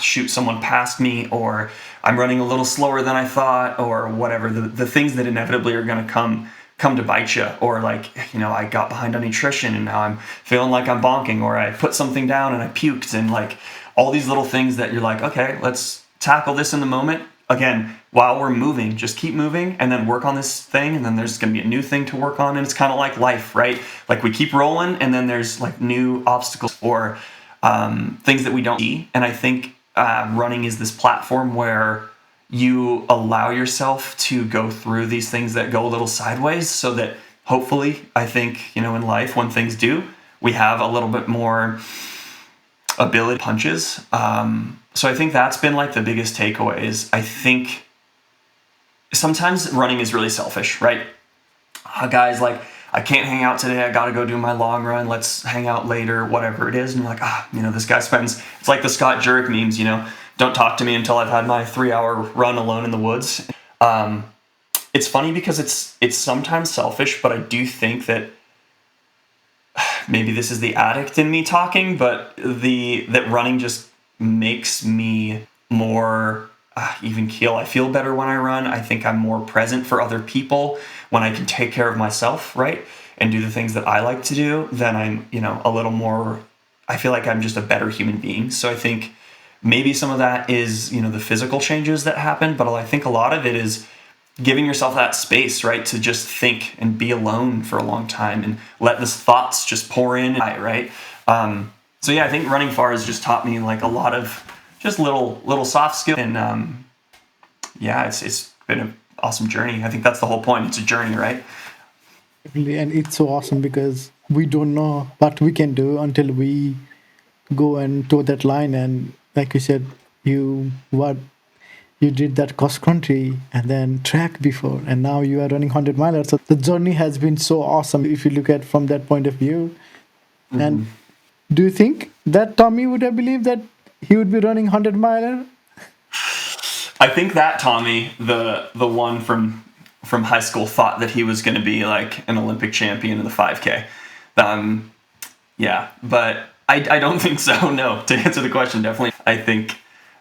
Shoot, someone passed me, or I'm running a little slower than I thought, or whatever. The things that inevitably are going to come come to bite you, or like, I got behind on nutrition and now I'm feeling like I'm bonking, or I put something down and I puked, and like all these little things that you're like, okay, let's tackle this in the moment. Again, while we're moving, just keep moving and then work on this thing. And then there's going to be a new thing to work on. And it's kind of like life, right? Like we keep rolling and then there's like new obstacles or things that we don't see. And I think running is this platform where you allow yourself to go through these things that go a little sideways, so that hopefully, I think, in life, when things do, we have a little bit more ability punches. So I think that's been like the biggest takeaway is I think sometimes running is really selfish, right? Guys, like, I can't hang out today. I got to go do my long run. Let's hang out later, whatever it is. And you're like, this guy spends, it's like the Scott Jurek memes, don't talk to me until I've had my 3-hour run alone in the woods. It's funny because it's sometimes selfish, but I do think that maybe this is the addict in me talking, but that running just makes me more even keel. I feel better when I run. I think I'm more present for other people when I can take care of myself, right? And do the things that I like to do. Then I'm, a little more, I feel like I'm just a better human being. So I think maybe some of that is, the physical changes that happen, but I think a lot of it is giving yourself that space, right? To just think and be alone for a long time and let the thoughts just pour in, right? So yeah, I think running far has just taught me like a lot of just little soft skills, and it's been an awesome journey. I think that's the whole point. It's a journey, right? And it's so awesome because we don't know what we can do until we go and toe that line. And like you said, you did that cross country and then track before, and now you are running 100 milers. So the journey has been so awesome if you look at from that point of view. Mm-hmm. And do you think that Tommy would have believed that he would be running 100 miler? I think that Tommy, the one from high school, thought that he was going to be like an Olympic champion in the 5K. But I don't think so. No, to answer the question, definitely. I think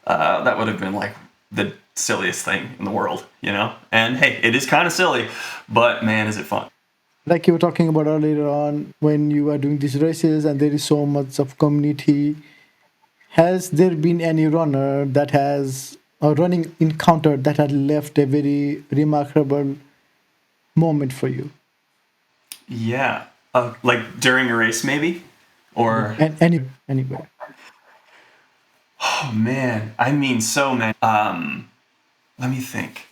that would have been like the silliest thing in the world, And hey, it is kind of silly, but man, is it fun. Like you were talking about earlier on, when you are doing these races and there is so much of community, has there been any runner that has a running encounter that had left a very remarkable moment for you? Yeah, like during a race maybe? Or anywhere. Oh man, I mean so many. Let me think.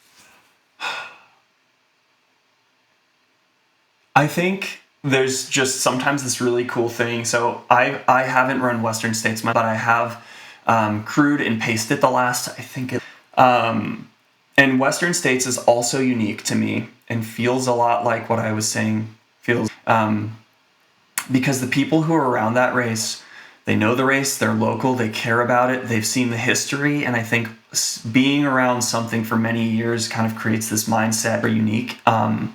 I think there's just sometimes this really cool thing. So I haven't run Western States, but I have crewed and paced it the last, I think and Western States is also unique to me and feels a lot like what I was saying feels, because the people who are around that race, they know the race, they're local, they care about it, they've seen the history, and I think being around something for many years kind of creates this mindset very unique. And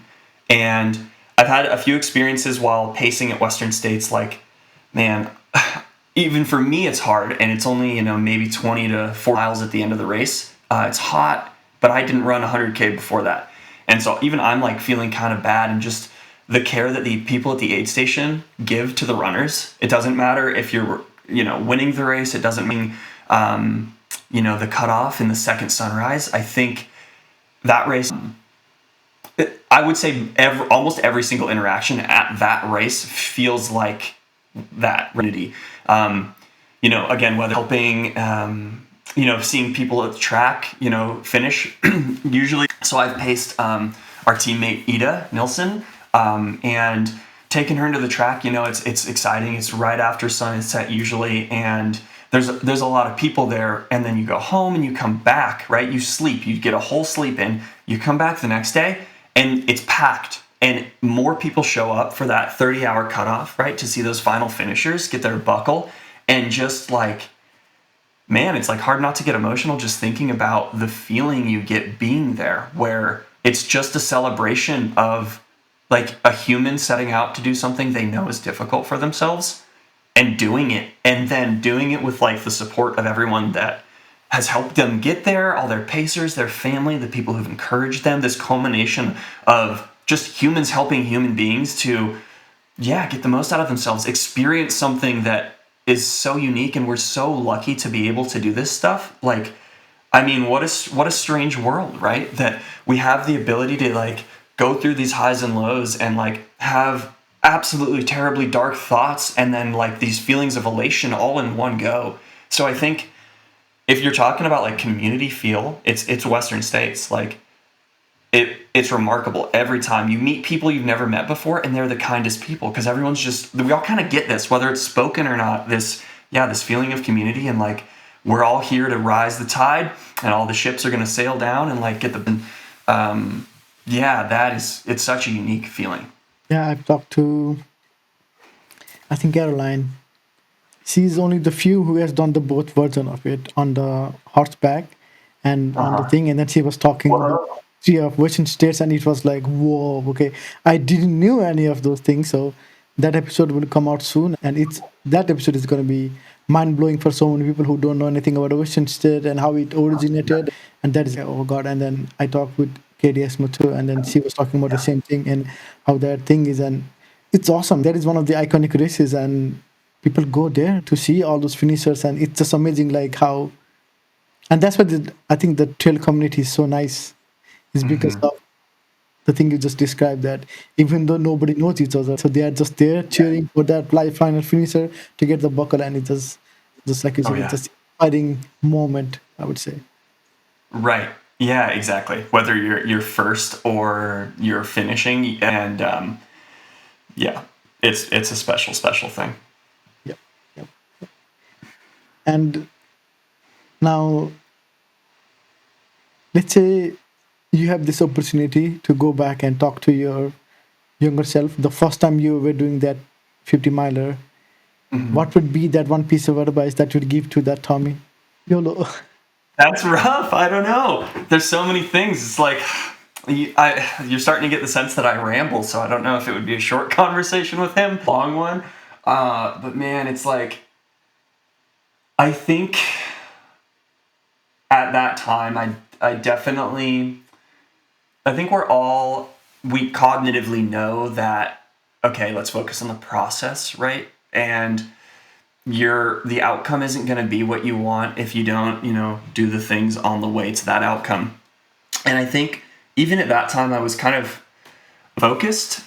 I've had a few experiences while pacing at Western States, like, man, even for me it's hard, and it's only, maybe 20 to 40 miles at the end of the race. It's hot, but I didn't run 100K before that. And so even I'm like feeling kind of bad, and just the care that the people at the aid station give to the runners. It doesn't matter if you're, winning the race. It doesn't mean, the cutoff in the second sunrise. I think that race, I would say almost every single interaction at that race feels like that unity. Again, whether helping, seeing people at the track, finish usually. So I've paced our teammate Ida Nilsson, and taking her into the track. It's exciting. It's right after sunset usually, and there's a lot of people there. And then you go home and you come back, right? You sleep. You get a whole sleep in. You come back the next day, and it's packed. And more people show up for that 30-hour cutoff, right? To see those final finishers get their buckle. And just like, man, it's like hard not to get emotional just thinking about the feeling you get being there, where it's just a celebration of like a human setting out to do something they know is difficult for themselves and doing it. And then doing it with like the support of everyone that has helped them get there, all their pacers, their family, the people who've encouraged them, this culmination of just humans helping human beings to, get the most out of themselves, experience something that is so unique, and we're so lucky to be able to do this stuff. Like, I mean, what a strange world, right? That we have the ability to like go through these highs and lows and like have absolutely terribly dark thoughts and then like these feelings of elation all in one go. So I think if you're talking about like community feel, it's Western States. Like it's remarkable every time you meet people you've never met before, and they're the kindest people because we all kind of get this, whether it's spoken or not, this feeling of community, and like we're all here to rise the tide, and all the ships are going to sail down and like get the it's such a unique feeling. Yeah, I've talked to, I think, Caroline. She's only the few who has done the both version of it on the horseback and on the thing. And then she was talking about three of Western states, and it was like, whoa, okay. I didn't knew any of those things. So that episode will come out soon. And that episode is going to be mind blowing for so many people who don't know anything about the Western state and how it originated. And that is, oh God. And then I talked with Katie Esmo too, and then she was talking about the same thing and how that thing is. And it's awesome. That is one of the iconic races, and people go there to see all those finishers, and it's just amazing like how, and that's why I think the trail community is so nice, is because of the thing you just described, that even though nobody knows each other, so they are just there cheering for that final finisher to get the buckle, and it's just like you said, it's just exciting moment, I would say. Right. Yeah, exactly. Whether you're first or you're finishing, and it's a special thing. Yep. And now, let's say you have this opportunity to go back and talk to your younger self, the first time you were doing that 50 miler. What would be that one piece of advice that you'd give to that Tommy? YOLO. That's rough. I don't know. There's so many things. It's like you're starting to get the sense that I ramble, so I don't know if it would be a short conversation with him, long one. But man, it's like, I think at that time, I think we cognitively know that, okay, let's focus on the process, right? And the outcome isn't going to be what you want if you don't, do the things on the way to that outcome. And I think even at that time, I was kind of focused,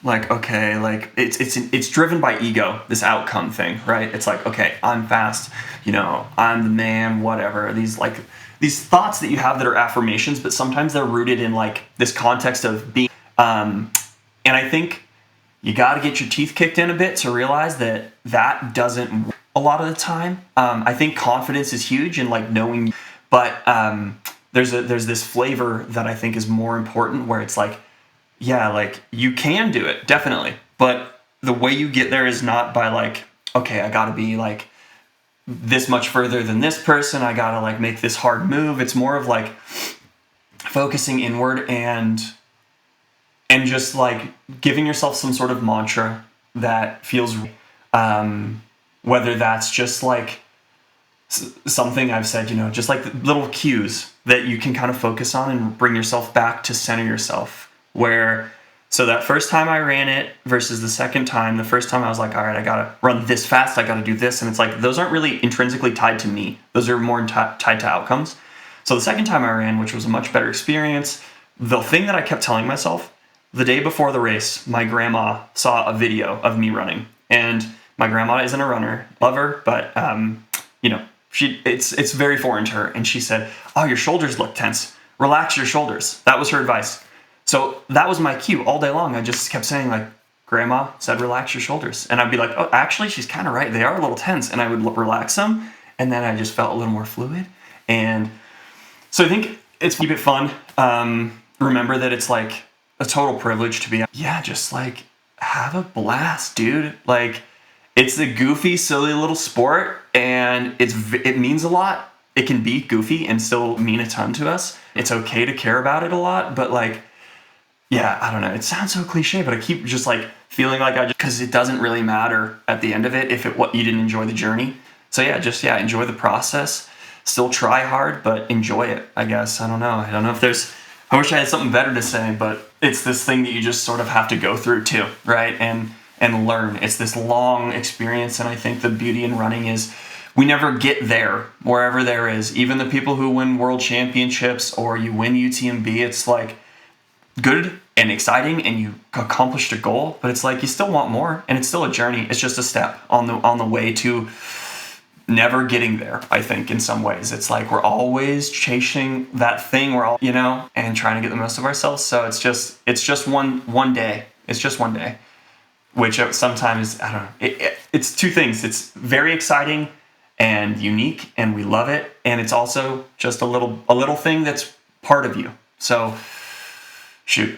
like, okay, like it's driven by ego, this outcome thing, right? It's like, okay, I'm fast, I'm the man, whatever. These thoughts that you have that are affirmations, but sometimes they're rooted in like this context of being, and I think you got to get your teeth kicked in a bit to realize that doesn't work a lot of the time. I think confidence is huge and like knowing, but there's this flavor that I think is more important, where it's like, yeah, like you can do it, definitely. But the way you get there is not by like, okay, I got to be like this much further than this person. I got to like make this hard move. It's more of like focusing inward and just like giving yourself some sort of mantra that feels, whether that's just like something I've said, just like little cues that you can kind of focus on and bring yourself back to center yourself. So that first time I ran it versus the second time, the first time I was like, all right, I got to run this fast. I got to do this. And it's like, those aren't really intrinsically tied to me. Those are more tied to outcomes. So the second time I ran, which was a much better experience, the thing that I kept telling myself, the day before the race, my grandma saw a video of me running, and my grandma isn't a runner, love her, but it's very foreign to her. And she said, "Oh, your shoulders look tense. Relax your shoulders." That was her advice. So that was my cue all day long. I just kept saying like, "Grandma said relax your shoulders," and I'd be like, "Oh, actually, she's kind of right. They are a little tense," and I would relax them, and then I just felt a little more fluid. And so I think it's keep it fun. Remember that it's like a total privilege to be, just like have a blast, dude. Like it's a goofy, silly little sport, and it means a lot. It can be goofy and still mean a ton to us. It's okay to care about it a lot, but like, I don't know. It sounds so cliche, but I keep just like feeling like because it doesn't really matter at the end of it if you didn't enjoy the journey. So enjoy the process. Still try hard, but enjoy it, I guess. I don't know if there's I wish I had something better to say, but it's this thing that you just sort of have to go through too, right? And learn. It's this long experience, and I think the beauty in running is we never get there wherever there is. Even the people who win world championships or you win UTMB, it's like good and exciting and you accomplished a goal, but it's like you still want more, and it's still a journey. It's just a step on the way to never getting there. I think in some ways it's like we're always chasing that thing, we're all, and trying to get the most of ourselves. So it's just one day. It's just one day, which sometimes, I don't know, it's two things. It's very exciting and unique and we love it, and it's also just a little thing that's part of you. So shoot,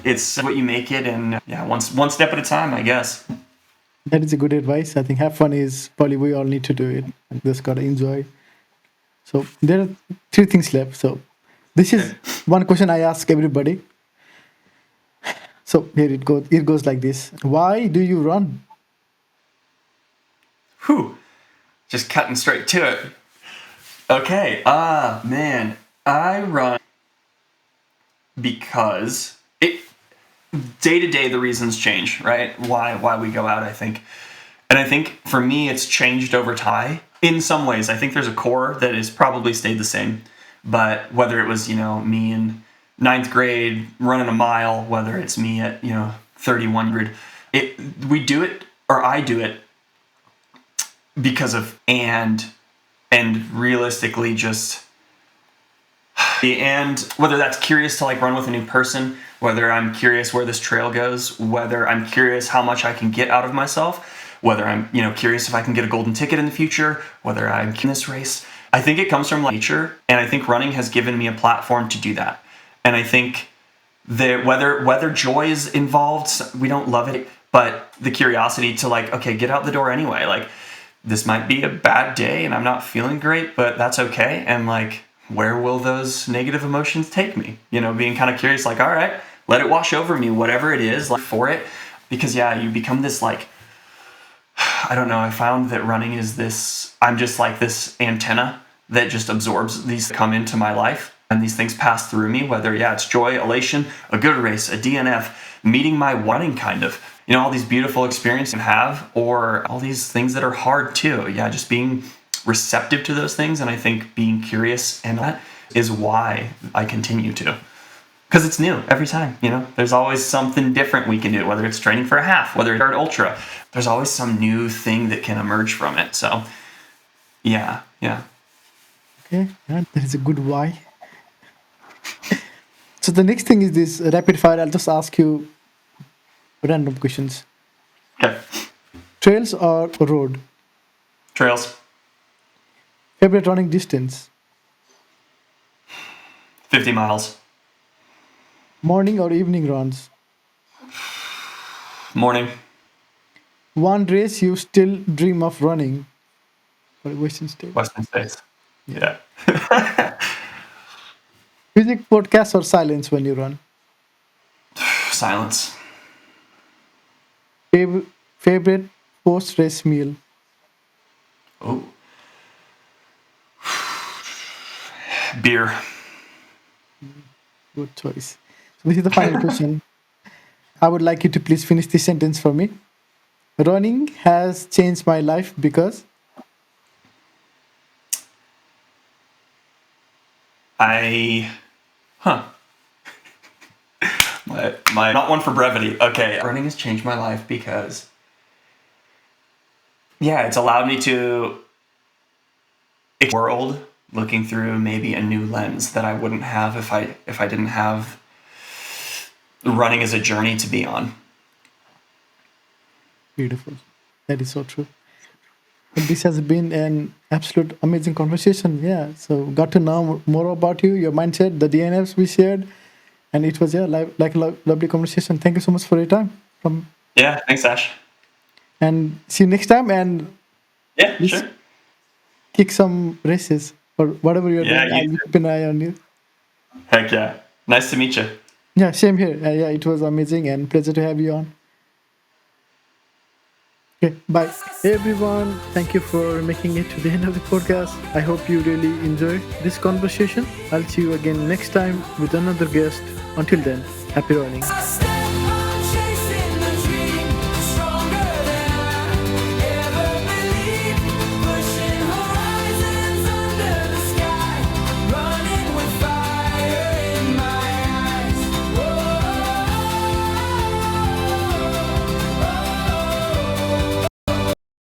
it's what you make it, and yeah, one step at a time, I guess. That is a good advice. I think have fun is probably we all need to do it. Just gotta enjoy. So there are three things left. So this is one question I ask everybody. So here it goes. It goes like this: why do you run? Whew, just cutting straight to it. Okay, man, I run because day to day the reasons change, right? Why we go out, I think. And I think for me it's changed over time. In some ways, I think there's a core that has probably stayed the same. But whether it was, me in ninth grade running a mile, whether it's me at, 3,100, we do it, or I do it because of and realistically just, and whether that's curious to run with a new person, whether I'm curious where this trail goes, whether I'm curious how much I can get out of myself, whether I'm curious if I can get a golden ticket in the future, whether I'm in this race. I think it comes from nature, and I think running has given me a platform to do that. And I think that whether joy is involved, we don't love it, but the curiosity to okay, get out the door anyway. This might be a bad day and I'm not feeling great, but that's okay. And where will those negative emotions take me? Being kind of curious, all right, let it wash over me, whatever it is, for it. Because you become this I don't know, I found that running is I'm just this antenna that just absorbs these come into my life, and these things pass through me, whether it's joy, elation, a good race, a DNF, meeting my running kind of, all these beautiful experiences you have, or all these things that are hard too. Just being receptive to those things, and I think being curious, and that is why I continue to. Because it's new every time, There's always something different we can do, whether it's training for a half, whether it's an ultra. There's always some new thing that can emerge from it. So, yeah. Okay, that is a good why. So the next thing is this rapid fire. I'll just ask you random questions. Okay. Trails or road? Trails. Favorite running distance? 50 miles. Morning or evening runs? Morning. One race you still dream of running? For Western States. Western States. Yeah. Music, podcast, or silence when you run? Silence. Favorite post-race meal? Oh. Beer. Good choice. So this is the final question. I would like you to please finish this sentence for me. Running has changed my life because my not one for brevity. Okay, running has changed my life because it's allowed me to world looking through maybe a new lens that I wouldn't have if I didn't have running as a journey to be on. Beautiful. That is so true. But this has been an absolute amazing conversation. Yeah. So got to know more about you, your mindset, the DNFs we shared, and it was lovely conversation. Thank you so much for your time. Thanks, Ash. And see you next time. And sure. Kick some races or whatever you're doing. I'll keep an eye on you. Heck yeah. Nice to meet you. Yeah, same here. It was amazing and pleasure to have you on. Okay, bye. Hey everyone, thank you for making it to the end of the podcast. I hope you really enjoyed this conversation. I'll see you again next time with another guest. Until then, happy running.